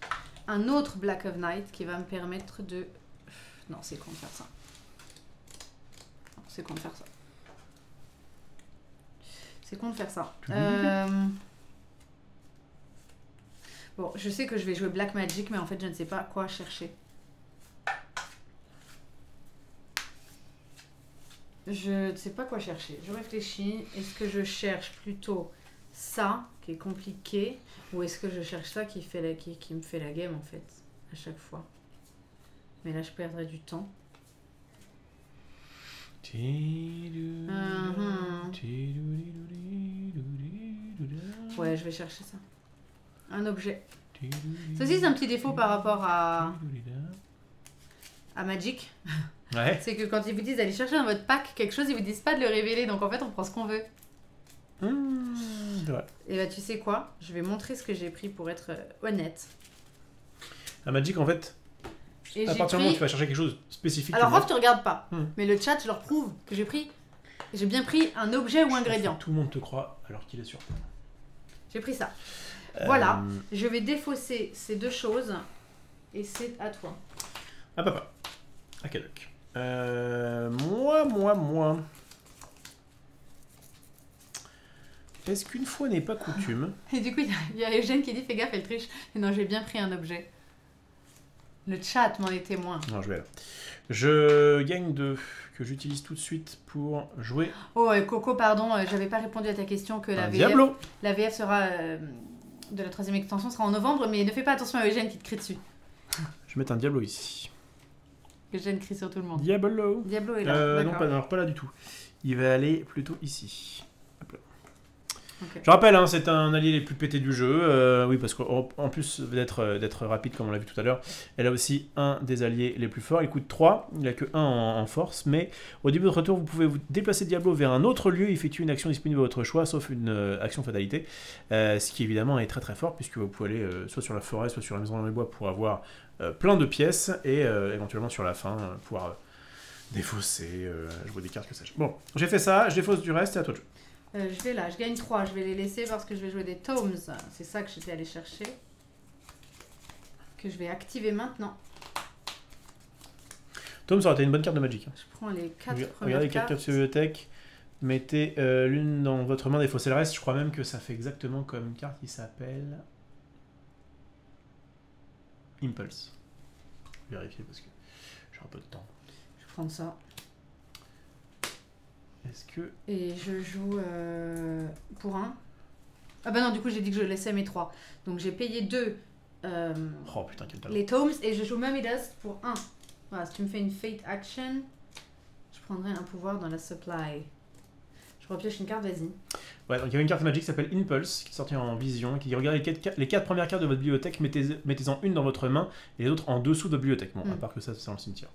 un autre Black of Night qui va me permettre de... Non, c'est con de faire ça. Non, c'est con de faire ça. C'est con de faire ça. Bon, je sais que je vais jouer Black Magic, mais en fait, je ne sais pas quoi chercher. Je ne sais pas quoi chercher. Je réfléchis. Est-ce que je cherche plutôt ça, qui est compliqué, ou est-ce que je cherche ça qui me fait la game, en fait, à chaque fois? Mais là, je perdrais du temps. Ouais, je vais chercher ça. Un objet. Ça aussi, c'est un petit défaut par rapport à Magic. Ouais. C'est que quand ils vous disent d'aller chercher dans votre pack quelque chose, ils vous disent pas de le révéler. Donc en fait, on prend ce qu'on veut. C'est vrai. Et bah, tu sais quoi? Je vais montrer ce que j'ai pris pour être honnête. La Magic, en fait, Et à j'ai partir du moment où pris... tu vas chercher quelque chose de spécifique. Alors, Rof, tu regardes pas. Hmm. Mais le chat, je leur prouve que j'ai pris... J'ai bien pris un objet ou ingrédient. Tout le monde te croit alors qu'il est sur Terre. J'ai pris ça. Voilà. Je vais défausser ces deux choses. Et c'est à toi. Ah, papa. À Kadok. Moi. Est-ce qu'une fois n'est pas coutume? Et du coup, il y a Eugène qui dit fais gaffe, elle triche. Mais non, j'ai bien pris un objet. Le chat m'en est témoin. Non, je vais là. Je gagne 2 que j'utilise tout de suite pour jouer. Oh, Coco, pardon, j'avais pas répondu à ta question que Un Diablo. La VF sera de la 3e extension sera en novembre, mais ne fais pas attention à Eugène qui te crie dessus. Je vais mettre un Diablo ici. Eugène crie sur tout le monde. Diablo. Diablo est là. Non, alors pas là du tout. Il va aller plutôt ici. Hop là. Okay. Je rappelle, hein, c'est un allié les plus pétés du jeu. Oui, parce qu'en plus d'être rapide, comme on l'a vu tout à l'heure, elle a aussi un des alliés les plus forts. Il coûte 3, il n'a que 1 en force. Mais au début de votre tour, vous pouvez vous déplacer Diablo vers un autre lieu et effectuer une action disponible à votre choix, sauf une action fatalité. Ce qui évidemment est très très fort, puisque vous pouvez aller soit sur la forêt, soit sur la maison dans les bois pour avoir plein de pièces et éventuellement sur la fin pouvoir défausser, jouer des cartes, que sais-je. Bon, j'ai fait ça, je défausse du reste et à toi de jouer. Je vais là, je gagne 3, je vais les laisser parce que je vais jouer des tomes. C'est ça que j'étais allé chercher. Que je vais activer maintenant. Tom, ça aurait été une bonne carte de Magic. Je prends les 4 premières Regardez les 4 cartes. cartes sur la bibliothèque. Mettez l'une dans votre main, défaussez le reste. Je crois même que ça fait exactement comme une carte qui s'appelle Impulse. Je vais vérifier parce que j'ai un peu de temps. Je vais prendre ça. Est-ce que... Et je joue pour 1. Ah bah non, du coup j'ai dit que je laissais mes 3. Donc j'ai payé 2 Oh putain, quel talent. les tomes et je joue Mummy Dust pour 1. Voilà, si tu me fais une Fate Action, je prendrai un pouvoir dans la supply. Je repioche une carte, vas-y. Ouais, donc il y a une carte magique qui s'appelle Impulse, qui est sortie en vision, qui dit regardez les 4 premières cartes de votre bibliothèque, mettez-en une dans votre main et les autres en dessous de votre bibliothèque. Bon, à part que ça, c'est dans le cimetière.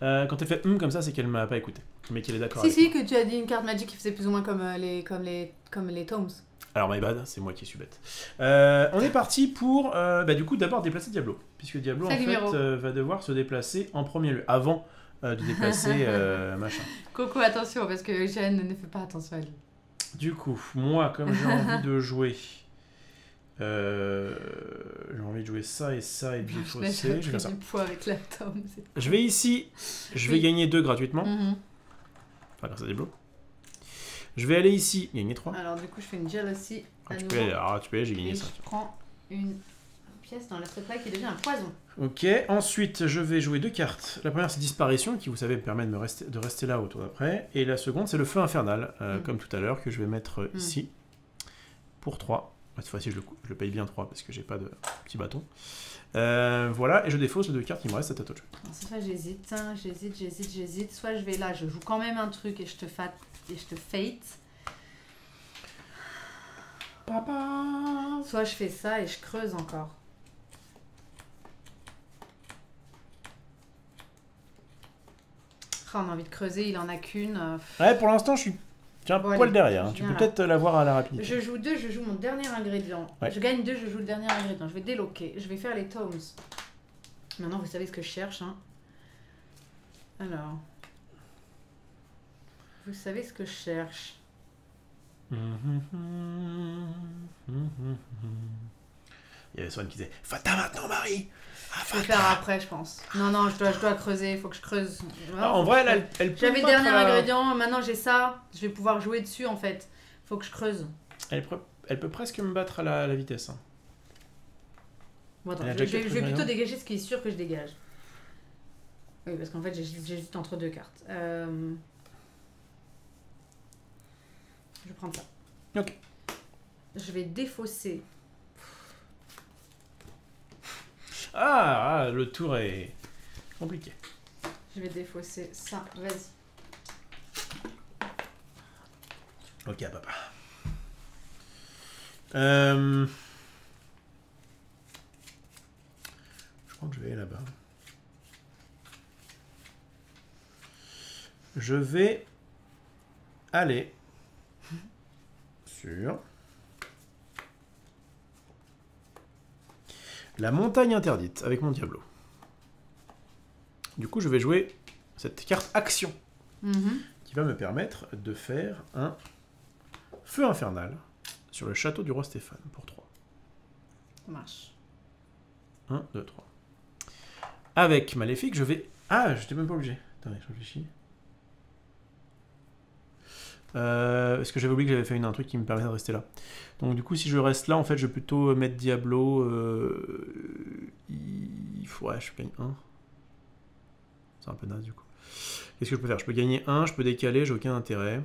Quand elle fait comme ça, c'est qu'elle m'a pas écouté, mais qu'elle est d'accord avec moi. Que tu as dit une carte magique qui faisait plus ou moins comme les tomes. Alors my bad, c'est moi qui suis bête. On est parti pour, du coup, d'abord déplacer Diablo, puisque Diablo en fait va devoir se déplacer en premier lieu, avant de déplacer machin. Coco, attention, parce que Eugène ne fait pas attention à lui. Du coup, moi, comme j'ai envie de jouer, j'ai envie de jouer ça et ça et de défausser. Je vais ça. Du poids avec la tome. Je vais ici, je vais gagner 2 gratuitement. Enfin, grâce à Diablo. Je vais aller ici, gagner 3. Alors du coup, je fais une jealousy. Tu peux aller, j'ai gagné 5. Je prends une pièce dans la supply qui devient un poison. Ok, ensuite je vais jouer 2 cartes. La première c'est Disparition, qui vous savez me permet de rester là au tour d'après. Et la seconde c'est le Feu Infernal, comme tout à l'heure, que je vais mettre ici. Pour 3. Cette fois-ci je le paye bien 3 parce que j'ai pas de petit bâton. Voilà, et je défausse les 2 cartes qui me restent à ta touche. Cette fois j'hésite. Soit je vais là, je joue quand même un truc et je te fate. Papa. Soit je fais ça et je creuse encore. On a envie de creuser, il en a qu'une. Ouais, pour l'instant je suis un poil derrière. Hein. Tu peux peut-être l'avoir à la rapidité. Je joue 2, je joue mon dernier ingrédient. Ouais. Je gagne 2, je joue le dernier ingrédient. Je vais déloquer. Je vais faire les tomes. Maintenant vous savez ce que je cherche. Hein. Alors. Vous savez ce que je cherche. Il y avait Swan qui disait Fata maintenant, Marie. Je vais faire après, je pense. Non, je dois creuser, il faut que je creuse. En vrai, elle peut. J'avais le dernier ingrédient, maintenant j'ai ça. Je vais pouvoir jouer dessus en fait. Faut que je creuse. Elle peut presque me battre à la vitesse. Hein. Bon, attends, Elle a je déjà vais quatre plutôt ingrédients. dégager ce qui est sûr que je dégage. Oui, parce qu'en fait, j'hésite entre deux cartes. Je vais prendre ça. Ok. Je vais défausser. Ah, le tour est compliqué. Je vais défausser ça. Vas-y. Ok, papa. Je crois que je vais aller là-bas. Je vais aller sur la montagne interdite avec mon Diablo. Du coup, je vais jouer cette carte action qui va me permettre de faire un feu infernal sur le château du roi Stéphane pour 3. Ça marche. 1, 2, 3. Avec Maléfique, je vais... Ah, j'étais même pas obligé. Attendez, je réfléchis. Est-ce que j'avais oublié que j'avais fait un truc qui me permet de rester là. Donc du coup, si je reste là, en fait, je vais plutôt mettre Diablo... Ouais, je gagne 1. C'est un peu naze, du coup. Qu'est-ce que je peux faire? Je peux gagner 1, je peux décaler, j'ai aucun intérêt.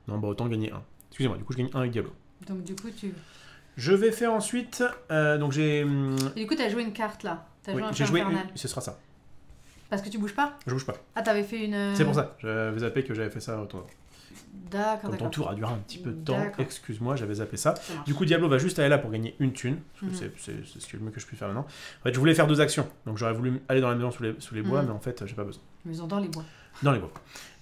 Non, bah autant gagner 1. Excusez-moi, du coup, je gagne 1 avec Diablo. Donc du coup, tu... Je vais faire ensuite... donc j'ai... Et du coup, t'as joué une carte là. T'as Oui, joué un j'ai feu joué infernal. ce sera ça. Parce que tu bouges pas? Je bouge pas. Ah, t'avais fait une... C'est pour ça. J'avais zappé que j'avais fait ça au tour. D'accord, Comme ton d'accord. tour a duré un petit peu de temps, D'accord. excuse-moi, j'avais zappé ça. Ça marche. Du coup, Diablo va juste aller là pour gagner une thune, parce que c'est ce qui est le mieux que je puisse faire maintenant. En fait, je voulais faire 2 actions, donc j'aurais voulu aller dans la maison sous les bois, mais en fait, j'ai pas besoin. Maison dans les bois. Dans les bois.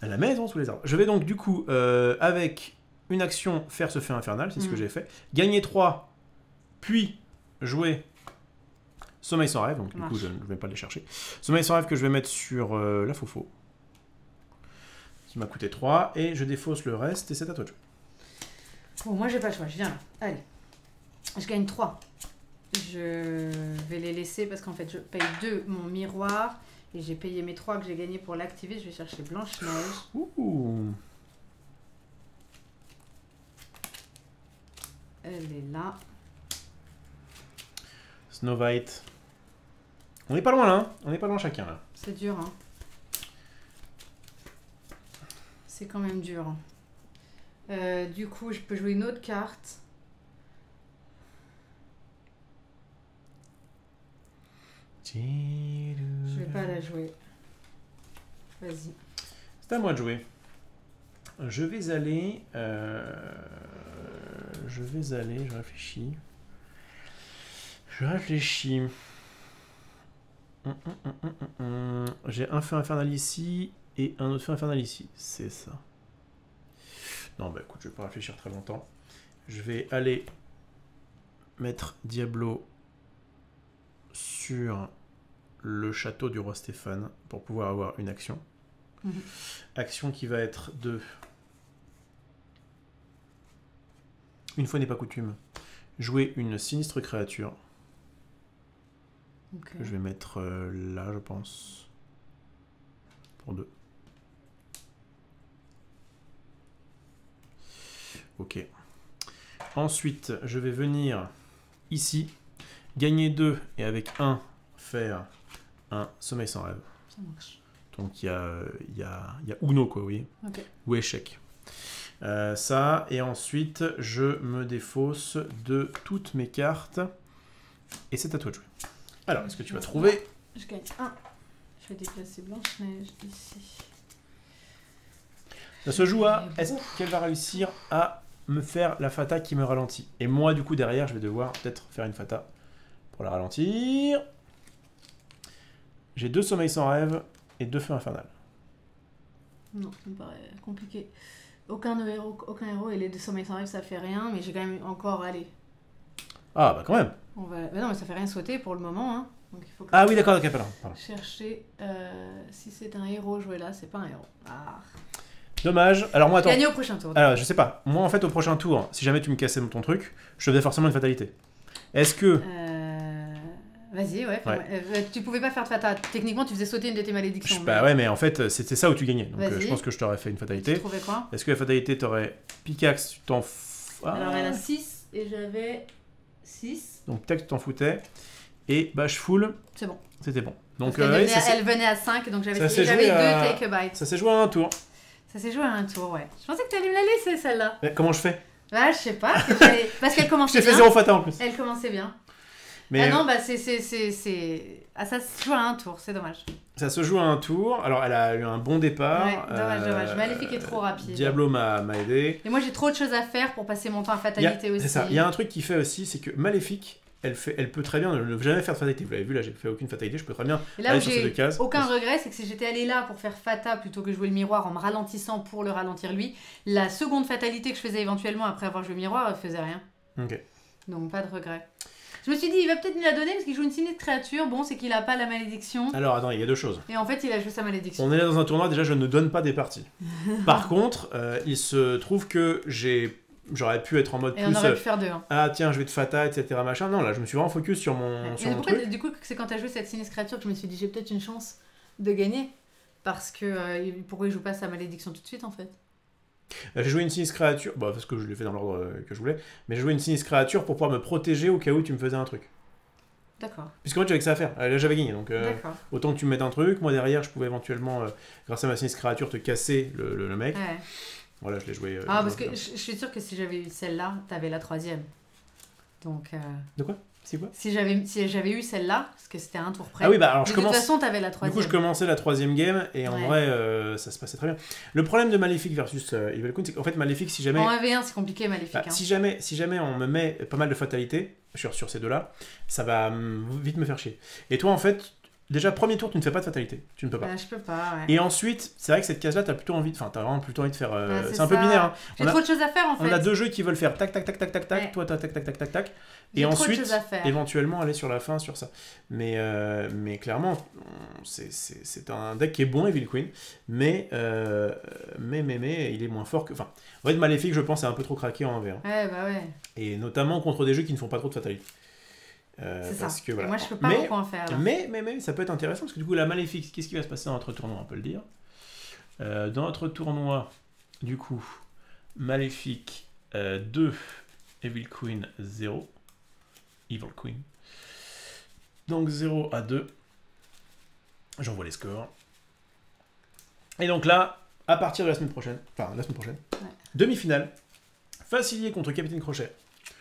À la maison sous les arbres. Je vais donc, du coup, avec une action, faire ce feu infernal, c'est ce que j'ai fait. Gagner 3, puis jouer Sommeil sans rêve, donc du coup, je ne vais pas les chercher. Sommeil sans rêve que je vais mettre sur la Fofo, qui m'a coûté 3, et je défausse le reste, et c'est à toi de jouer. Bon, moi j'ai pas le choix, je viens là. Allez. Je gagne 3. Je vais les laisser parce qu'en fait je paye 2 mon miroir et j'ai payé mes 3 que j'ai gagnés pour l'activer. Je vais chercher Blanche-Neige. Ouh. Elle est là. Snow White. On n'est pas loin là, hein. On n'est pas loin chacun là. C'est dur, hein. C'est quand même dur. Du coup, je peux jouer une autre carte. Je vais pas la jouer. Vas-y. C'est à moi de jouer. Je vais aller... je réfléchis. J'ai un feu infernal ici et un autre feu infernal ici. C'est ça. Non, bah écoute, je vais pas réfléchir très longtemps. Je vais aller mettre Diablo sur le château du roi Stéphane pour pouvoir avoir une action. Action qui va être de... Une fois n'est pas coutume, jouer une sinistre créature. Okay. Que je vais mettre là, je pense. Pour 2. Ok. Ensuite, je vais venir ici, gagner 2 et avec 1 faire un sommeil sans rêve. Ça marche. Donc il y a Uno, quoi, oui. Okay. Ou échec. Ça, et ensuite, je me défausse de toutes mes cartes. Et c'est à toi de jouer. Alors, est-ce que tu vas trouver? Je gagne 1. Je vais déplacer Blanche-Neige ici. Ça se joue à est-ce qu'elle va réussir à me faire la fata qui me ralentit. Et moi, du coup, derrière, je vais devoir peut-être faire une fata pour la ralentir. J'ai 2 sommeils sans rêve et 2 feux infernal. Non, ça me paraît compliqué. Aucun héros et les 2 sommeils sans rêve, ça fait rien, mais j'ai quand même encore, allez. Ah, bah quand même. Mais non, mais ça fait rien sauter pour le moment, hein. Donc il faut Ah oui, d'accord, pardon. Chercher si c'est un héros joué là, c'est pas un héros. Ah. Dommage. Alors moi, attends. Gagner au prochain tour. Alors, je sais pas. Moi, en fait, au prochain tour, si jamais tu me cassais ton truc, je te faisais forcément une fatalité. Est-ce que... Vas-y, ouais. Tu pouvais pas faire de fata. Techniquement, tu faisais sauter une de tes malédictions. Bah ouais, mais en fait, c'était ça où tu gagnais. Donc je pense que je t'aurais fait une fatalité. Tu trouvais quoi? Est-ce que la fatalité t'aurait pickaxe, tu t'en... Alors, elle a 6 et j'avais 6. Donc peut-être que tu t'en foutais. Et bâche full, C'est bon. c'était bon. Donc Parce qu'elle ouais, elle venait à 5, donc ça j'avais s'est 2 joué à- take a bite. ça s'est joué à un tour. Ça s'est joué à un tour, ouais. Je pensais que t'allais me la laisser, celle-là. Mais comment je fais? Ouais, je sais pas. Parce qu'elle Je commençait t'ai fait bien. 0 fata en plus. Elle commençait bien. Mais Ah non, bah c'est... Ah, ça se joue à un tour, c'est dommage. ça se joue à un tour. Alors elle a eu un bon départ. Ouais, dommage. Maléfique est trop rapide. Diablo m'a aidé. Et moi, j'ai trop de choses à faire pour passer mon temps à fatalité aussi. C'est ça. Il y a un truc qui fait aussi, c'est que Maléfique, elle peut très bien ne jamais faire de fatalité. Vous l'avez vu là, j'ai fait aucune fatalité. Je peux très bien Et là aller où sur ces 2 j'ai cases. aucun regret, c'est que si j'étais allée là pour faire fata plutôt que jouer le miroir en me ralentissant pour le ralentir lui, la seconde fatalité que je faisais éventuellement après avoir joué le miroir, elle faisait rien. Ok. Donc pas de regret. Je me suis dit, il va peut-être me la donner parce qu'il joue une sinistre créature. Bon, c'est qu'il a pas la malédiction. Alors attends, il y a 2 choses. Et en fait, il a joué sa malédiction. On est là dans un tournoi, déjà je ne donne pas des parties. Par contre, il se trouve que j'aurais pu être en mode Et plus... on aurait pu faire 2. Hein. Ah tiens, je vais te fata, etc. Machin. Non, là je me suis vraiment focus sur mon, Et sur mon pourquoi, truc. du coup, c'est quand t'as joué cette sinistre créature que je me suis dit, j'ai peut-être une chance de gagner. Parce que pourquoi il joue pas sa malédiction tout de suite en fait? J'ai joué une sinistre créature, bah, parce que je l'ai fait dans l'ordre que je voulais, mais j'ai joué une sinistre créature pour pouvoir me protéger au cas où tu me faisais un truc. D'accord. Puisqu'en fait j'avais que ça à faire, là j'avais gagné, donc D'accord. autant que tu me mettes un truc, moi derrière je pouvais éventuellement, grâce à ma sinistre créature, te casser le mec. Ouais. Voilà, je l'ai joué. Ah, parce que je suis sûre que si j'avais eu celle-là, t'avais la 3e. Donc. De quoi? C'est quoi? Si j'avais eu celle-là, parce que c'était un tour près. Ah oui, bah alors de je toute commence. façon, t'avais la 3e. Du coup, je commençais la 3ème game et en Ouais. vrai, ça se passait très bien. Le problème de Maléfique versus Evil Queen, c'est qu'en fait, Maléfique, si jamais. En 1v1, c'est compliqué, Maléfique. Bah, hein. si jamais on me met pas mal de fatalité sur ces deux-là, ça va vite me faire chier. Et toi, en fait, déjà, premier tour, tu ne fais pas de fatalité. Tu ne peux pas. Je peux pas, ouais. Et ensuite, c'est vrai que cette case-là, t'as plutôt envie de... Enfin, t'as vraiment plutôt envie de faire... c'est c'est un peu ça. binaire. Hein. J'ai On a- trop de choses à faire, en fait. On a 2 jeux qui veulent faire tac, tac, tac, tac, tac, tac. Ouais. Toi, tac, tac, tac, tac, tac, tac. J'ai Et trop de ensuite, choses à faire. éventuellement, aller sur la fin, sur ça. Mais clairement, c'est un deck qui est bon, Evil Queen. Mais il est moins fort que... Enfin, en fait, Maléfique, je pense, est un peu trop craqué en 1v1. Ouais, bah ouais. Et notamment contre des jeux qui ne font pas trop de fatalité. C'est ça. Parce que, voilà. Et moi, je peux pas Mais- beaucoup en faire, là. Mais ça peut être intéressant parce que du coup, la Maléfique, qu'est-ce qui va se passer dans notre tournoi, on peut le dire. Dans notre tournoi, du coup, Maléfique 2, Evil Queen 0. Evil Queen. Donc 0 à 2. J'envoie les scores. Et donc là, à partir de la semaine prochaine, Ouais. demi-finale, Facilier contre Capitaine Crochet.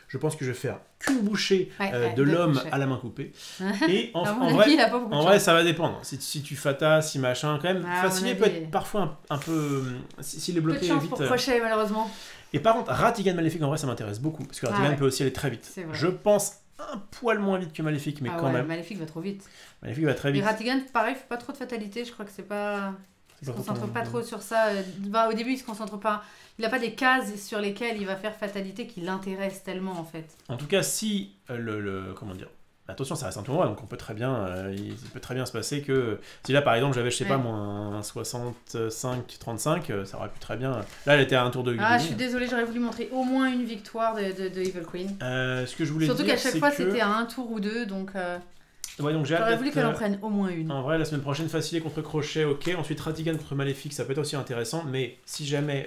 Je pense que je vais faire qu'une bouchée de deux l'homme crochets. à la main coupée. Et À mon en avis, vrai, il a pas beaucoup de en vrai, chance. ça va dépendre. Si tu fatas, si machin, quand même, Ah, à mon Facilier avis. peut être parfois un peu... S'il est Peu de bloqué chance vite... pour Crochet, malheureusement. Et par contre, Ratigan Maléfique, en vrai, ça m'intéresse beaucoup. Parce que Ratigan ouais. peut aussi aller très vite. C'est vrai. Je pense un poil moins vite que Maléfique, mais Ah quand ouais, même. Maléfique va trop vite. Maléfique va très Et vite. Ratigan, pareil, fait pas trop de fatalité. Je crois que c'est pas. Il se concentre pas trop sur ça. Au début, il se concentre pas. Il a pas des cases sur lesquelles il va faire fatalité qui l'intéressent tellement en fait. En tout cas, si comment dire, attention, ça reste un tournoi, donc on peut très bien, il peut très bien se passer que si là, par exemple, j'avais, je sais pas, Ouais. moi, un 65-35, ça aurait pu très bien. Là, elle était à un tour de Ah, gagner. je suis désolée, j'aurais voulu montrer au moins une victoire de Evil Queen. Ce que je voulais Surtout dire, qu'à chaque c'est fois, que... c'était à un tour ou deux, donc Ouais, donc j'ai hâte j'aurais voulu d'être, qu'elle en prenne au moins une. En vrai, la semaine prochaine, Facilier contre Crochet, ok. Ensuite, Ratigan contre Maléfique, ça peut être aussi intéressant. Mais si jamais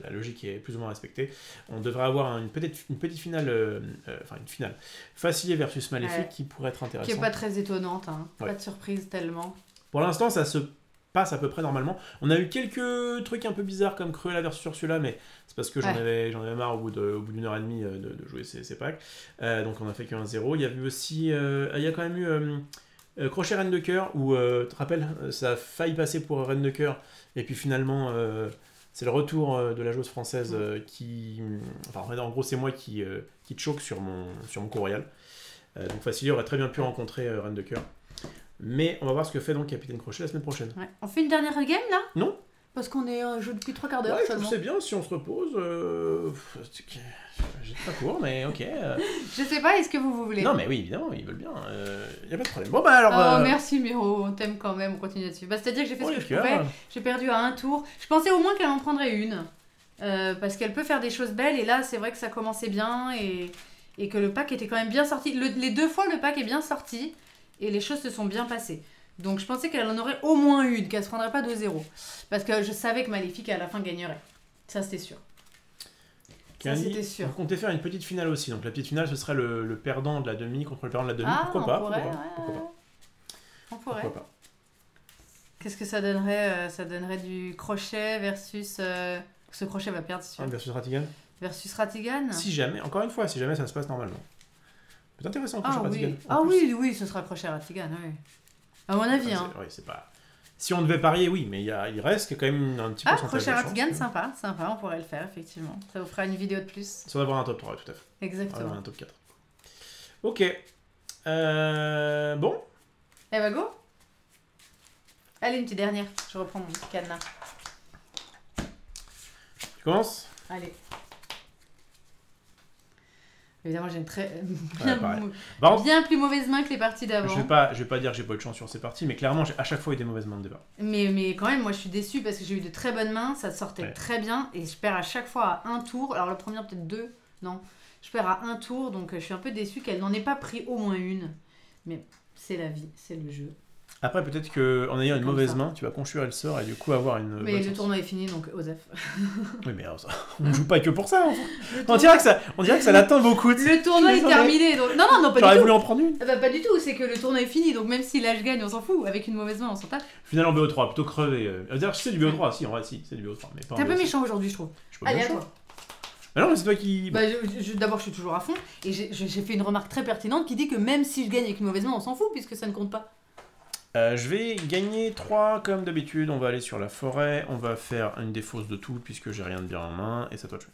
la logique est plus ou moins respectée, on devrait avoir une petite finale, enfin une finale. Facilier versus Maléfique Ouais. qui pourrait être intéressant. Qui est pas très étonnante, hein. Ouais. Pas de surprise tellement. Pour l'instant, ça se passe à peu près normalement. On a eu quelques trucs un peu bizarres comme Cruella versus Ursula, mais c'est parce que j'en Ouais. avais marre au bout d'une heure et demie de jouer ces packs. Donc on a fait qu'un 0. Il y a eu aussi, il y a quand même eu Crochet Reine de Cœur où, tu te rappelles, ça a failli passer pour Reine de Cœur, et puis finalement, c'est le retour de la joueuse française qui... Enfin, en gros, c'est moi qui choque sur mon coup royal. Donc Facilier aurait très bien pu rencontrer Reine de Cœur. Mais on va voir ce que fait donc Capitaine Crochet la semaine prochaine. Ouais. On fait une dernière game là? Non. Parce qu'on est jeu depuis 3 quarts d'heure Ouais, je seulement. sais bien, si on se repose, j'ai pas court, mais ok. Je sais pas, est-ce que vous voulez? Non, mais oui, évidemment, ils veulent bien, y a pas de problème. Bon, bah alors... Oh merci Miro, on t'aime quand même, on continue là-dessus. Bah, c'est-à-dire que j'ai fait oh, ce que les je pouvais, cœurs. j'ai perdu à un tour. Je pensais au moins qu'elle en prendrait une. Parce qu'elle peut faire des choses belles, et là c'est vrai que ça commençait bien, et que le pack était quand même bien sorti. Les 2 fois le pack est bien sorti, et les choses se sont bien passées. Donc je pensais qu'elle en aurait au moins une, qu'elle se prendrait pas 2-0. Parce que je savais que Maléfique à la fin gagnerait. Ça c'était sûr. Ça, c'était sûr. On comptait faire une petite finale aussi. Donc la petite finale, ce serait le perdant de la demi contre le perdant de la demi. Ah, Pourquoi pas, pourrait, pourquoi pas. On pourrait. Pourquoi pas. Qu'est-ce que ça donnerait Ça donnerait du crochet versus... Ce crochet va perdre, c'est sûr. Versus Ratigan. Versus Ratigan. Si jamais, encore une fois, si jamais ça se passe normalement. C'est intéressant, crochet Ratigan. Oui. Ah oui, oui, ce sera crochet Ratigan, oui. À mon avis, hein. Oui, c'est pas... Si on devait parier, oui, mais il reste quand même un petit pourcentage crochet de chance. Ratigan, sympa, on pourrait le faire, effectivement. Ça vous fera une vidéo de plus. Ça va avoir un top 3, tout à fait. Exactement. Ça va avoir un top 4. Ok. Bon. Eh bah go. Allez, une petite dernière. Je reprends mon petit cadenas. Tu commences? Allez. Évidemment, j'ai une bien plus mauvaise main que les parties d'avant. Je vais pas dire que j'ai pas eu de chance sur ces parties, mais clairement, j'ai à chaque fois eu des mauvaises mains de départ. Mais quand même, moi, je suis déçue parce que j'ai eu de très bonnes mains, ça sortait très bien, et je perds à chaque fois à un tour. Alors, la première, peut-être 2, non. Je perds à un tour, donc je suis un peu déçue qu'elle n'en ait pas pris au moins une. Mais c'est la vie, c'est le jeu. Après, peut-être qu'en ayant une mauvaise main, tu vas conjurer le sort et du coup avoir une... Mais le tournoi est fini, donc Osef. Oui, mais alors, on joue pas que pour ça. On dirait que ça l'atteint beaucoup. Le tournoi est terminé, donc... Non, pas du tout. J'aurais voulu en prendre une. Bah, pas du tout, c'est que le tournoi est fini, donc même si là je gagne, on s'en fout. Avec une mauvaise main, on s'en tape. Final en BO3, plutôt crevé. D'ailleurs, c'est du BO3, si, en vrai, si, c'est du BO3. T'es un peu méchant aujourd'hui, je trouve. Allez, à toi. Ah non, mais c'est toi qui... Bah, d'abord, je suis toujours à fond, et j'ai fait une remarque très pertinente qui dit que même si je gagne avec une mauvaise main, on s'en fout, puisque ça ne compte pas. Je vais gagner 3 comme d'habitude, on va aller sur la forêt, on va faire une défausse de tout puisque j'ai rien de bien en main, et c'est à toi de jouer.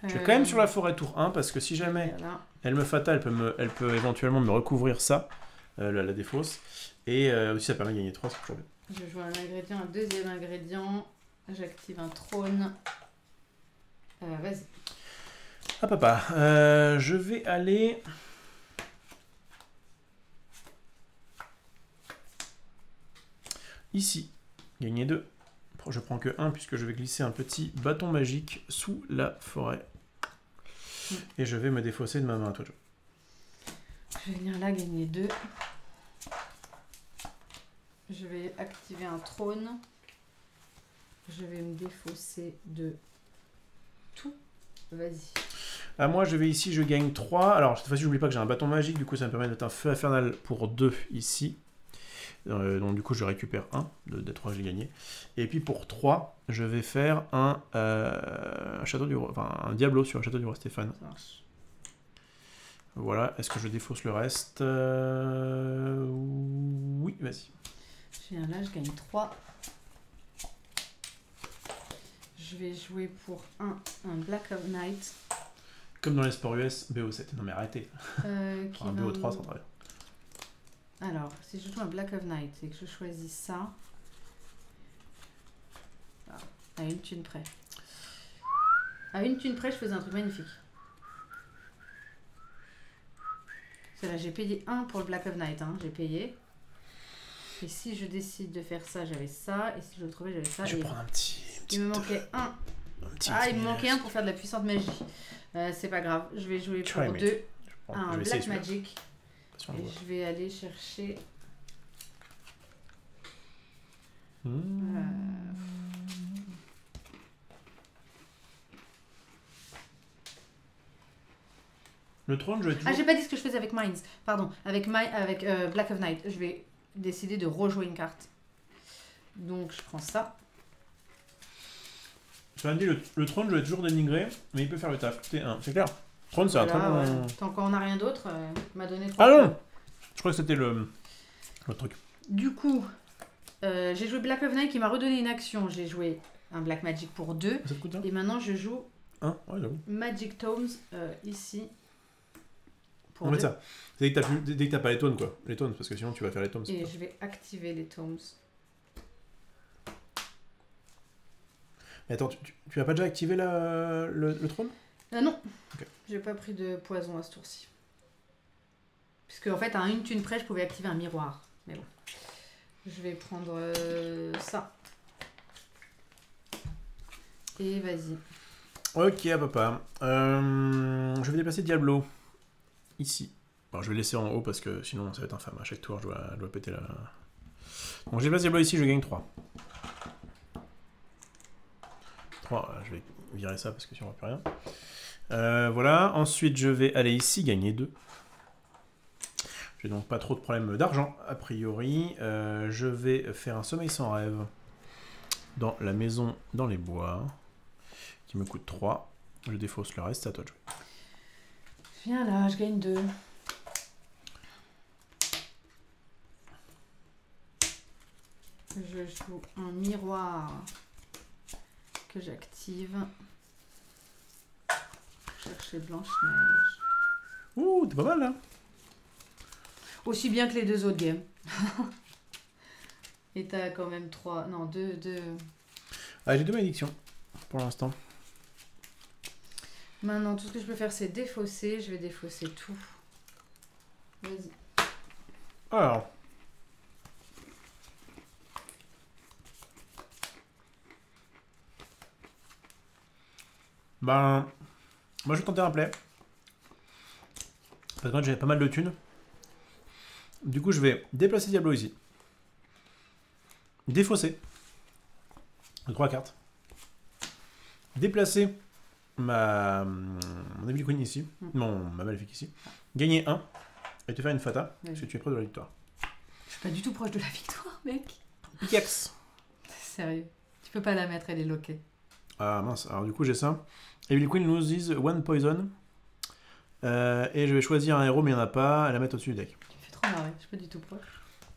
Je vais quand même sur la forêt tour 1 parce que si jamais elle me fatale, elle peut éventuellement me recouvrir ça, la défausse, et aussi ça permet de gagner 3, c'est toujours bien. Je joue un ingrédient, un deuxième ingrédient, j'active un trône, vas-y. Ah papa, je vais aller... Ici, gagner 2. Je prends que 1 puisque je vais glisser un petit bâton magique sous la forêt. Et je vais me défausser de ma main à toi. Je vais venir là gagner 2. Je vais activer un trône. Je vais me défausser de tout. Vas-y. Ah, moi, je vais ici, je gagne 3. Alors, cette fois-ci, j'oublie pas que j'ai un bâton magique. Du coup, ça me permet d'être un feu infernal pour 2 ici. Donc du coup je récupère 1 des 3 que j'ai gagné. Et puis pour 3, je vais faire un château du roi, enfin un diablo sur le château du roi Stéphane. Voilà, est-ce que je défausse le reste? Oui, vas-y. Je viens là, je gagne 3. Je vais jouer pour un Black of Night. Comme dans les sports US, BO7. Non mais arrêtez. Un BO3, ça travaille. Alors, si je joue un Black of Night et que je choisis ça, à une thune près. À une thune près, je faisais un truc magnifique. C'est là, j'ai payé 1 pour le Black of Night, hein, j'ai payé. Et si je décide de faire ça, j'avais ça, et si je le trouvais, j'avais ça. Je vais prendre un petit... Il me manquait 1. Il me manquait 1 pour faire de la puissante magie. C'est pas grave, je vais jouer pour 2 un Black Magic. Et je vais aller chercher... Le trône, je vais toujours... Ah, j'ai pas dit ce que je faisais avec Mines. Pardon, avec Black of Night. Je vais décider de rejouer une carte. Donc, je prends ça. Ça m'a dit, le trône, je vais toujours dénigrer, mais il peut faire le taf. C'est clair. Le trône, c'est un très bon... Tant qu'on n'a rien d'autre, m'a donné 3. Ah non! Je crois que c'était le truc. Du coup, j'ai joué Black of Night qui m'a redonné une action. J'ai joué un Black Magic pour 2. Ça te coûte ça? Et maintenant, je joue ouais, Magic Tomes ici. Pour 2. Ça. C'est dès que t'as pas les tomes, quoi. Les tomes, parce que sinon tu vas faire les tomes. Et je vais activer les tomes. Mais attends, tu as pas déjà activé le trône? Non. Okay. J'ai pas pris de poison à ce tour-ci. Puisque en fait, à une thune près, je pouvais activer un miroir. Mais bon. Je vais prendre ça. Et vas-y. Ok, papa. Je vais déplacer Diablo. Ici. Alors, je vais laisser en haut parce que sinon ça va être infâme. À chaque tour, je dois péter la... Donc, je déplace Diablo ici, je gagne 3. 3, je vais virer ça parce que sinon on ne voit plus rien. Voilà, ensuite je vais aller ici, gagner 2. J'ai donc pas trop de problèmes d'argent, a priori. Je vais faire un sommeil sans rêve dans la maison dans les bois, qui me coûte 3. Je défausse le reste, c'est à toi de jouer. Viens là, je gagne 2. Je joue un miroir que j'active. Chercher Blanche-Neige. Ouh, t'es pas mal là. Aussi bien que les 2 autres games. Et t'as quand même 3... Non, 2... Ah, j'ai 2 malédictions pour l'instant. Maintenant, tout ce que je peux faire, c'est défausser. Je vais défausser tout. Vas-y. Alors. Ben, moi je vais tenter un play. Parce que moi j'avais pas mal de thunes. Du coup je vais déplacer Diablo ici. Défausser. 3 cartes. Déplacer mon Evil Queen ici. Ma Maléfique ici. Gagner 1. Et te faire une Fata. Parce que tu es proche de la victoire. Je suis pas du tout proche de la victoire, mec. Pickaxe. Sérieux. Tu peux pas la mettre, elle est loquée. Ah mince, alors du coup j'ai ça. Evil Queen loses 1 poison. Et je vais choisir un héros, mais il n'y en a pas, et la mettre au-dessus du deck. Tu me fais trop marrer, je suis pas du tout proche.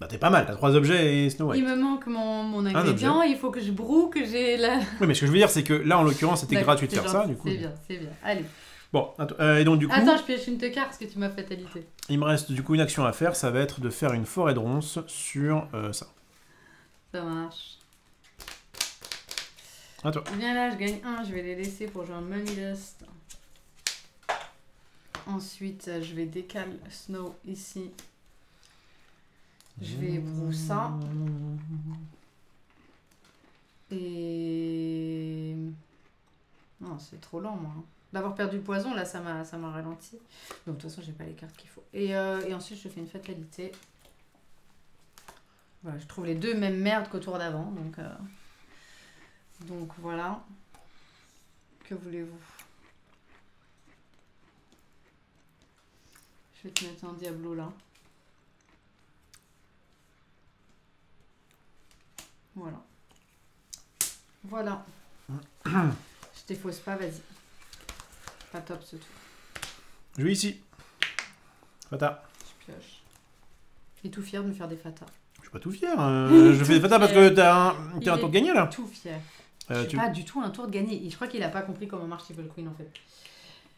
Bah t'es pas mal, t'as 3 objets et Snow White. Il me manque mon ingrédient, il faut que je broue, que j'ai la... Oui, mais ce que je veux dire, c'est que là en l'occurrence c'était gratuit de faire ça, du coup. C'est bien, c'est bien. Allez. Bon, et donc du coup. Attends, je pioche une carte parce que tu m'as fatalité. Il me reste du coup une action à faire, ça va être de faire une forêt de ronces sur ça. Ça marche. À toi. Viens là, je gagne 1, je vais les laisser pour jouer un Money Dust. Ensuite, je vais décaler Snow ici. Je vais brou ça. Et... Non, c'est trop lent, moi. D'avoir perdu le poison, là, ça m'a ralenti. Donc, de toute façon, j'ai pas les cartes qu'il faut. Et ensuite, je fais une fatalité. Voilà, je trouve les 2 mêmes merdes qu'au tour d'avant. Donc, voilà. Que voulez-vous? Je vais te mettre un Diablo là. Voilà. Voilà. Je t'effausse pas, vas-y. Pas top ce tour. Je vais ici. Fata. Je pioche. Il est tout fier de me faire des fatas. Je suis pas tout fier. Je fais des Fata parce que t'as un tour de gagné là. Tout fier. Je suis pas du tout un tour de gagné. Je crois qu'il a pas compris comment marche Evil Queen en fait.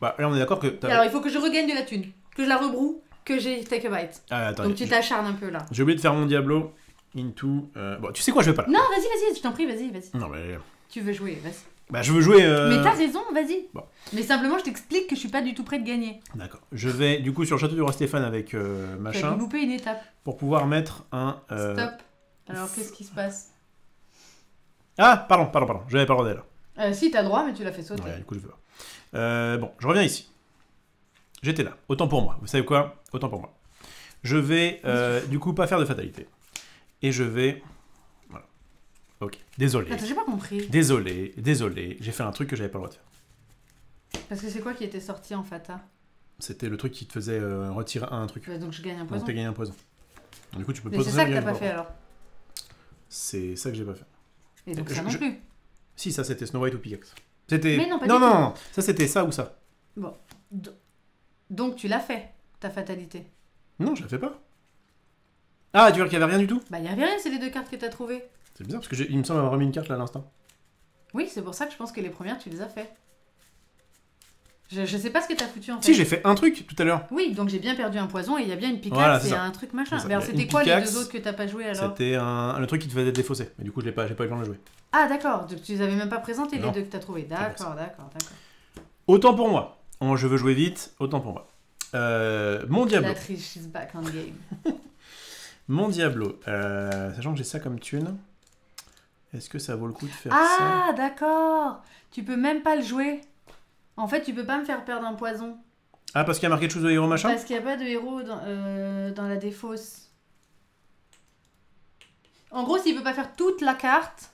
Bah là on est d'accord que Et alors il faut que je regagne de la thune. Que je la rebroue. Que j'ai take a bite. Ah, attends, donc tu t'acharnes un peu là. J'ai oublié de faire mon Diablo into... Bon, tu sais quoi, je vais pas là. Non, vas-y, je t'en prie, vas-y. Non, mais... Tu veux jouer, vas-y. Bah, je veux jouer... Mais t'as raison, vas-y. Bon. Mais simplement, je t'explique que je suis pas du tout prêt de gagner. D'accord. Je vais, du coup, sur le château du roi Stéphane avec machin... Tu as loupé une étape. Pour pouvoir mettre un... Stop. Alors, qu'est-ce qui se passe? Ah, pardon. J'avais pas le droit là. Si, t'as droit, mais tu l'as fait sauter. Ouais, du coup, je veux pas. Bon, je reviens ici. J'étais là. Autant pour moi. Vous savez quoi? Autant pour moi. Je vais, du coup, pas faire de fatalité. Et je vais... Voilà. Ok. Désolé. Attends, j'ai pas compris. Désolé. J'ai fait un truc que j'avais pas le droit de faire. Parce que c'est quoi qui était sorti en Fata? C'était le truc qui te faisait retirer un truc. Donc je gagne un poison. Donc t'as gagné un poison. Du coup, tu peux Mais c'est ça que t'as pas fait alors. C'est ça que j'ai pas fait. Et donc ça non plus. Si, ça c'était Snow White ou Pickaxe. C'était... Mais non, pas non. Ça c'était ça ou ça. Bon. Donc tu l'as fait, ta fatalité. Non, je la fais pas. Ah, tu veux dire qu'il y avait rien du tout? Bah, il y avait rien, c'est les 2 cartes que t'as trouvées. C'est bizarre parce que il me semble avoir remis une carte là à l'instant. Oui, c'est pour ça que je pense que les premières, tu les as fait. Je sais pas ce que t'as foutu en fait. Si, j'ai fait un truc tout à l'heure. Oui, donc j'ai bien perdu un poison et il y a bien une piquette voilà, et un truc machin. Mais alors c'était quoi les 2 autres que t'as pas joué alors? C'était le truc qui te faisait défausser. Mais du coup, j'ai pas eu le temps de le jouer. Ah d'accord, donc tu les avais même pas présentés les Non. 2 que t'as trouvés. D'accord. Autant pour moi. Je veux jouer vite, autant pour moi. Mon Diablo. La triche is back on game. Mon Diablo. Sachant que j'ai ça comme thune, est-ce que ça vaut le coup de faire ça? Ah d'accord. Tu peux même pas le jouer. En fait, tu peux pas me faire perdre un poison. Ah, parce qu'il y a marqué de choses de héros machin? Parce qu'il n'y a pas de héros dans la défausse. En gros, s'il peut pas faire toute la carte,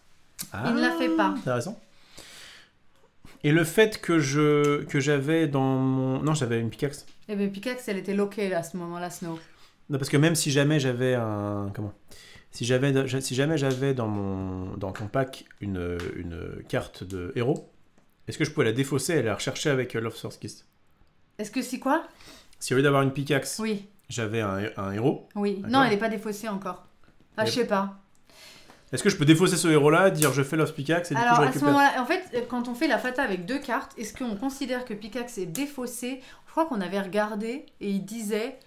il ne la fait pas. Intéressant. Et le fait que j'avais dans mon... Non, j'avais une pickaxe. Eh bien, Pickaxe, elle était loquée là, à ce moment-là, Snow. Non, parce que même si jamais j'avais un... Comment? Si jamais j'avais dans ton pack une carte de héros, est-ce que je pouvais la défausser et la rechercher avec Love First Kiss? Est-ce que c'est quoi? Si au lieu d'avoir une pickaxe, Oui, j'avais un héros, oui. D'accord. Non, elle n'est pas défaussée encore. Ah, Mais- je sais pas. est-ce que je peux défausser ce héros-là, dire je fais Love Pickaxe et du coup Alors, je à ce récupère? moment-là, en fait, quand on fait la fata avec 2 cartes, est-ce qu'on considère que Pickaxe est défaussée? Je crois qu'on avait regardé et il disait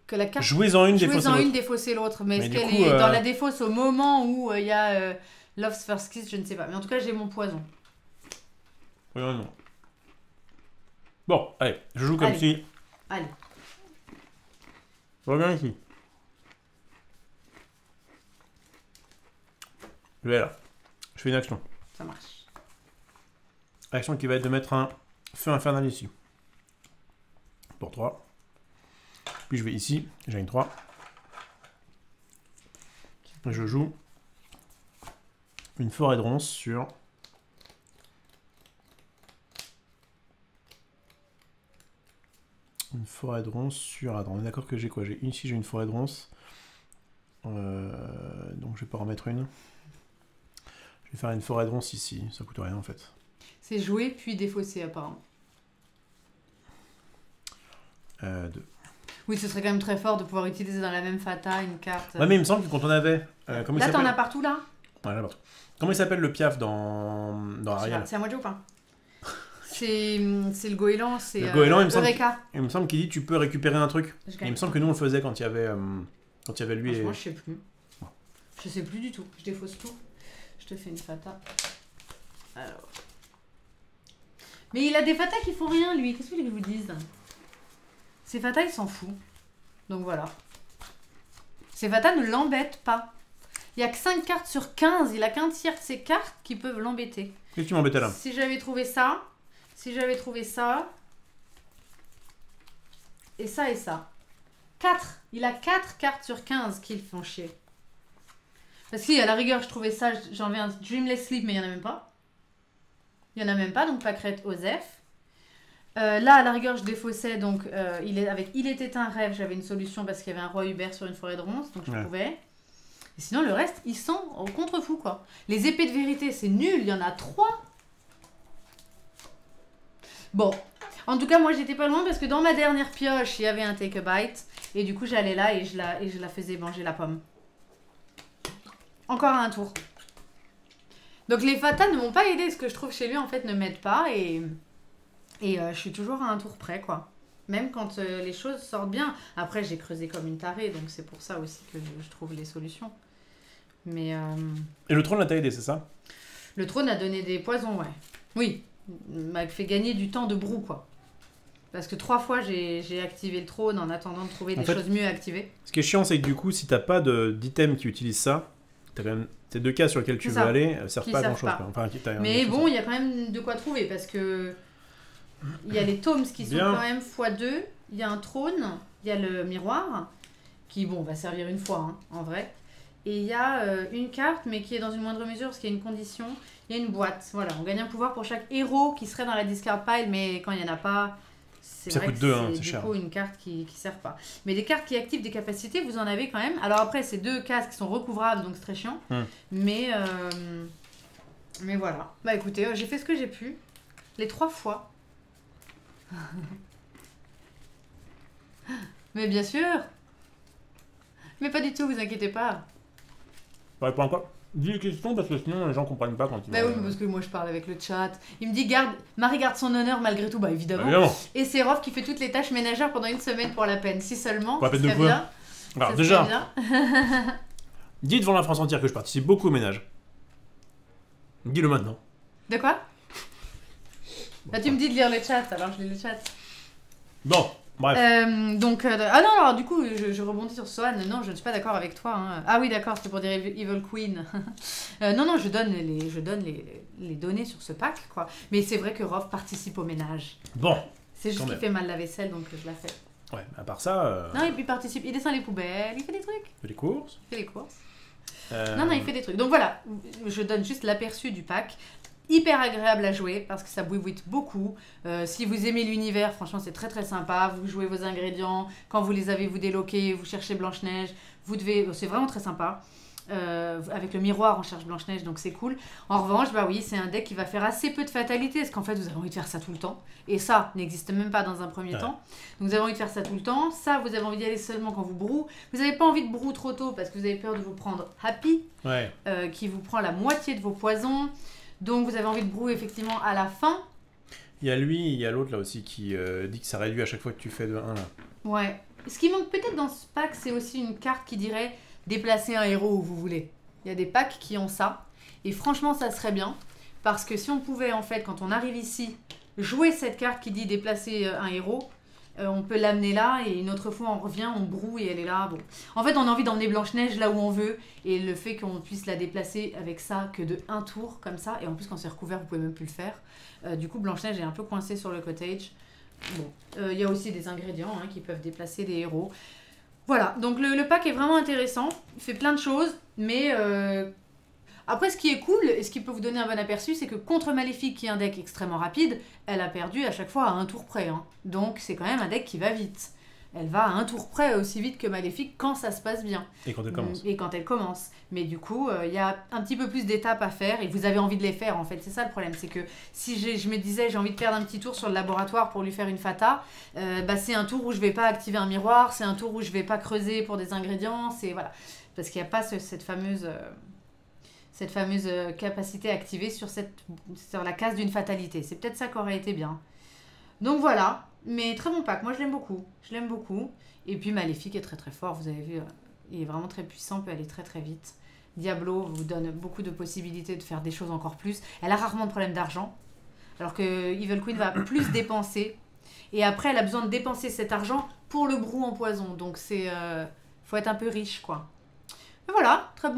que la carte. Jouez-en une, défaussez Jouez-en une, l'autre. défausser l'autre. Mais Mais est-ce du qu'elle coup, est dans la défausse au moment où il y a Love's First Kiss? Je ne sais pas. Mais en tout cas, j'ai mon poison. Oui, non. Bon, allez, je joue comme Allez. si... Allez. Reviens ici. Je vais là. Je fais une action. Ça marche. Action qui va être de mettre un feu infernal ici. Pour 3. Puis je vais ici, j'ai une 3. Et je joue une forêt de ronces sur... Une forêt de ronces sur... Attends, on est d'accord que j'ai quoi? Ici j'ai une forêt de ronces. Donc je vais pas en mettre une. Je vais faire une forêt de ronces ici. Ça coûte rien en fait. C'est jouer puis défausser, apparemment. 2. Oui, ce serait quand même très fort de pouvoir utiliser dans la même fata une carte. Ouais, mais il me semble que quand on avait... comment il Là, t'en s'appelle? as partout, là? Ouais, là, partout. Comment il s'appelle le piaf dans Je sais Ariel? pas, c'est à moi de jouer ou pas? C'est le goéland, c'est Le goéland, il me semble Eureka. Il me semble qu'il dit tu peux récupérer un truc. Je Et gagne. il me semble que nous on le faisait quand il y avait lui et... Franchement, je sais plus. Je sais plus du tout. Je défausse tout. Je te fais une fata. Alors. Mais il a des fatas qui font rien, lui. Qu'est-ce que vous voulez que je vous dise? Ces fatas, il s'en fout. Donc voilà. Ces fatas ne l'embêtent pas. Il n'y a que 5 cartes sur 15. Il a qu'un tiers de ses cartes qui peuvent l'embêter. Qu'est-ce que tu m'embêtais là? Si j'avais trouvé ça, et ça. 4. Il a 4 cartes sur 15 qui le font chier. Parce qu'à la rigueur, je trouvais ça, j'enlevais un Dreamless Sleep, mais il n'y en a même pas. Il n'y en a même pas, donc Pâquerette Osef. Là, à la rigueur, je défaussais, donc Il était un rêve, j'avais une solution parce qu'il y avait un roi Hubert sur une forêt de ronces, donc je pouvais. Et sinon, le reste, ils sont au contre-fou, quoi. Les épées de vérité, c'est nul, il y en a 3. Bon, en tout cas, moi, j'étais pas loin parce que dans ma dernière pioche, il y avait un Take a Bite. Et du coup, j'allais là et je la faisais manger la pomme. Encore un tour. Donc, les fatas ne m'ont pas aidé. Ce que je trouve chez lui, en fait, ne m'aide pas. Et je suis toujours à un tour près, quoi. Même quand les choses sortent bien. Après, j'ai creusé comme une tarée. Donc, c'est pour ça aussi que je trouve les solutions. Mais... Et le trône t'a aidé, c'est ça? Le trône a donné des poisons, ouais. Oui. M'a fait gagner du temps de broue, quoi. Parce que 3 fois, j'ai activé le trône en attendant de trouver des choses mieux à activer. Ce qui est chiant, c'est que du coup, si t'as pas d'item qui utilise ça, t'as quand même ces 2 cas sur lesquels tu veux aller, servent pas à grand chose. Enfin, mais bon, il y a quand même de quoi trouver parce que il y a les tomes qui sont quand même x2, il y a un trône, il y a le miroir qui, bon, va servir une fois, hein, en vrai. Et il y a une carte, mais qui est dans une moindre mesure parce qu'il y a une condition. Il y a une boîte. Voilà, on gagne un pouvoir pour chaque héros qui serait dans la discard pile, mais quand il n'y en a pas, c'est vrai que c'est du coup une carte qui sert pas. Mais des cartes qui activent des capacités, vous en avez quand même. Alors après, c'est 2 cases qui sont recouvrables, donc c'est très chiant. Mais voilà. Bah écoutez, j'ai fait ce que j'ai pu. Les 3 fois. Mais bien sûr. Mais pas du tout, vous inquiétez pas. Ouais, pas encore. Dis les questions parce que sinon les gens comprennent pas quand ils... Bah oui, parce que moi je parle avec le chat. Il me dit Marie garde son honneur malgré tout, bah évidemment. Et c'est Rof qui fait toutes les tâches ménagères pendant une semaine pour la peine. Si seulement, ça serait bien. Alors déjà, dis devant la France entière que je participe beaucoup au ménage. Dis-le maintenant. De quoi? Bah tu me dis de lire le chat, alors je lis le chat. Bon, bref. Ah non, alors du coup, je rebondis sur Sohan. Non, je ne suis pas d'accord avec toi. Hein. Ah oui, d'accord, c'était pour dire Evil Queen. Non, je donne les données sur ce pack, quoi. Mais c'est vrai que Rof participe au ménage. Bon. C'est juste qu'il fait mal la vaisselle, donc je la fais. Ouais, à part ça... Non, et puis il participe, il descend les poubelles, il fait des trucs. Il fait les courses. Non, il fait des trucs. Donc voilà, je donne juste l'aperçu du pack. hyper agréable à jouer parce que ça bouille beaucoup. Si vous aimez l'univers, franchement, c'est très très sympa. Vous jouez vos ingrédients. Quand vous les avez, vous déloquez, vous cherchez Blanche-Neige. C'est vraiment très sympa. Avec le miroir, on cherche Blanche-Neige, donc c'est cool. En revanche, bah oui, c'est un deck qui va faire assez peu de fatalité, parce qu'en fait, vous avez envie de faire ça tout le temps. Et ça n'existe même pas dans un premier temps. Donc vous avez envie de faire ça tout le temps. Ça, vous avez envie d'y aller seulement quand vous brou. Vous n'avez pas envie de brou trop tôt, parce que vous avez peur de vous prendre Happy, qui vous prend la moitié de vos poisons. Donc vous avez envie de brou effectivement à la fin. Il y a lui, il y a l'autre là aussi qui dit que ça réduit à chaque fois que tu fais de 1 là. Ouais. Ce qui manque peut-être dans ce pack, c'est aussi une carte qui dirait déplacer un héros où vous voulez. Il y a des packs qui ont ça. Et franchement, ça serait bien. Parce que si on pouvait, en fait, quand on arrive ici, jouer cette carte qui dit déplacer un héros, on peut l'amener là. Et une autre fois, on revient, on broue et elle est là. Bon. En fait, on a envie d'emmener Blanche-Neige là où on veut. Et le fait qu'on puisse la déplacer avec ça que de un tour, comme ça. Et en plus, quand c'est recouvert, vous pouvez même plus le faire. Du coup, Blanche-Neige est un peu coincée sur le cottage. Bon. Il y a aussi des ingrédients qui peuvent déplacer des héros. Voilà, donc le pack est vraiment intéressant, il fait plein de choses, mais après ce qui est cool, et ce qui peut vous donner un bon aperçu, c'est que contre Maléfique, qui est un deck extrêmement rapide, elle a perdu à chaque fois à un tour près, donc c'est quand même un deck qui va vite. Elle va à un tour près aussi vite que Maléfique quand ça se passe bien. Et quand elle commence. Et quand elle commence. Mais du coup, il y a un petit peu plus d'étapes à faire et vous avez envie de les faire en fait. C'est ça le problème. C'est que si je me disais j'ai envie de perdre un petit tour sur le laboratoire pour lui faire une fata, c'est un tour où je vais pas activer un miroir, c'est un tour où je vais pas creuser pour des ingrédients. Voilà. Parce qu'il n'y a pas cette fameuse capacité activée sur la case d'une fatalité. C'est peut-être ça qui aurait été bien. Donc voilà. Mais très bon pack, moi je l'aime beaucoup. Et puis Maléfique est très très fort, vous avez vu, il est vraiment très puissant, peut aller très très vite. Diablo vous donne beaucoup de possibilités de faire des choses encore plus. Elle a rarement de problème d'argent, alors que Evil Queen va plus dépenser. Et après elle a besoin de dépenser cet argent pour le brou en poison, donc faut être un peu riche quoi. Mais voilà, très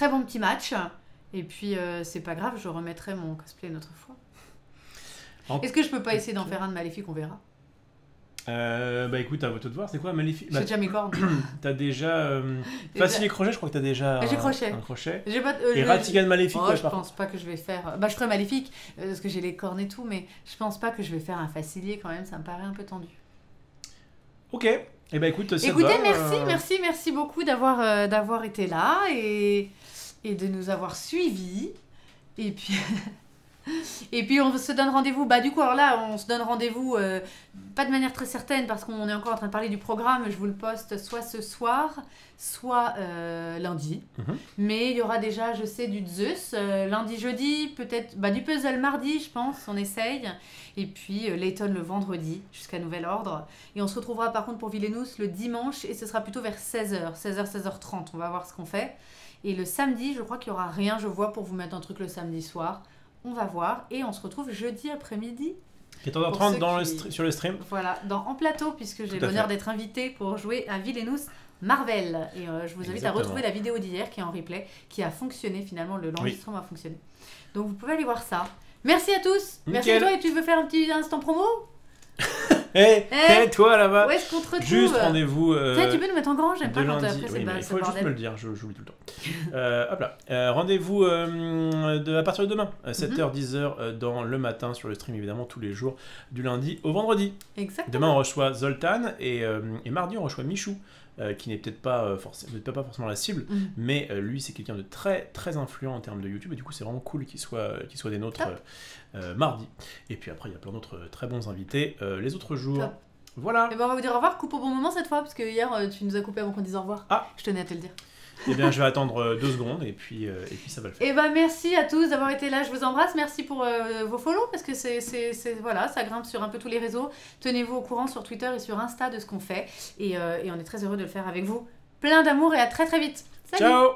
bon petit match. Et puis c'est pas grave, je remettrai mon cosplay une autre fois. Est-ce que je peux pas essayer d'en faire un de Maléfique, on verra. Bah écoute, à votre de voir, c'est quoi Maléfique? J'ai déjà mes cordes. T'as déjà... Facile et crochet, je crois que t'as déjà j'ai crochet. un crochet. J'ai pas, et Ratigan Maléfique, je pense pas que je vais faire... je ferai Maléfique, parce que j'ai les cornes et tout, mais je pense pas que je vais faire un facilier quand même, ça me paraît un peu tendu. Ok, et bah écoute, ça écoutez, va, merci beaucoup d'avoir été là et de nous avoir suivis. Et puis... Et puis on se donne rendez-vous, du coup alors là on se donne rendez-vous pas de manière très certaine parce qu'on est encore en train de parler du programme, je vous le poste soit ce soir, soit lundi. Mais il y aura déjà, je sais, du Zeus, lundi, jeudi, peut-être du puzzle mardi je pense, on essaye. Et puis Layton le vendredi jusqu'à nouvel ordre. Et on se retrouvera par contre pour Villainous le dimanche et ce sera plutôt vers 16h, 16h30, on va voir ce qu'on fait. Et le samedi je crois qu'il n'y aura rien, je vois, pour vous mettre un truc le samedi soir. On va voir et on se retrouve jeudi après-midi. 14h30 sur le stream. Voilà, En Plateau, puisque j'ai l'honneur d'être invitée pour jouer à Villainous Marvel. Et je vous invite à retrouver la vidéo d'hier qui est en replay, qui a fonctionné finalement, l'enregistrement a fonctionné. Donc vous pouvez aller voir ça. Merci à tous. Nickel. Merci à toi et tu veux faire un petit instant promo? Toi là-bas. Où est-ce qu'on te retrouve? Juste rendez-vous. Tu peux nous mettre en grand, j'aime pas quand lundi. après il faut juste me le dire, j'oublie tout le temps. Hop là. Rendez-vous à partir de demain, 7h, 10h dans le matin sur le stream, évidemment, tous les jours, du lundi au vendredi. Exactement. Demain, on reçoit Zoltan et mardi, on reçoit Michou. Qui n'est peut-être pas forcément la cible, mais lui c'est quelqu'un de très très influent en termes de YouTube et du coup c'est vraiment cool qu'il soit des nôtres mardi. Et puis après il y a plein d'autres très bons invités les autres jours. Top. Voilà. Et on va vous dire au revoir, coupe au bon moment cette fois parce que hier tu nous as coupé avant qu'on dise au revoir. Je tenais à te le dire. Eh bien, je vais attendre 2 secondes et puis ça va le faire. Et merci à tous d'avoir été là. Je vous embrasse. Merci pour vos follow parce que voilà, ça grimpe sur un peu tous les réseaux. Tenez-vous au courant sur Twitter et sur Insta de ce qu'on fait. Et on est très heureux de le faire avec vous. Plein d'amour et à très très vite. Salut. Ciao.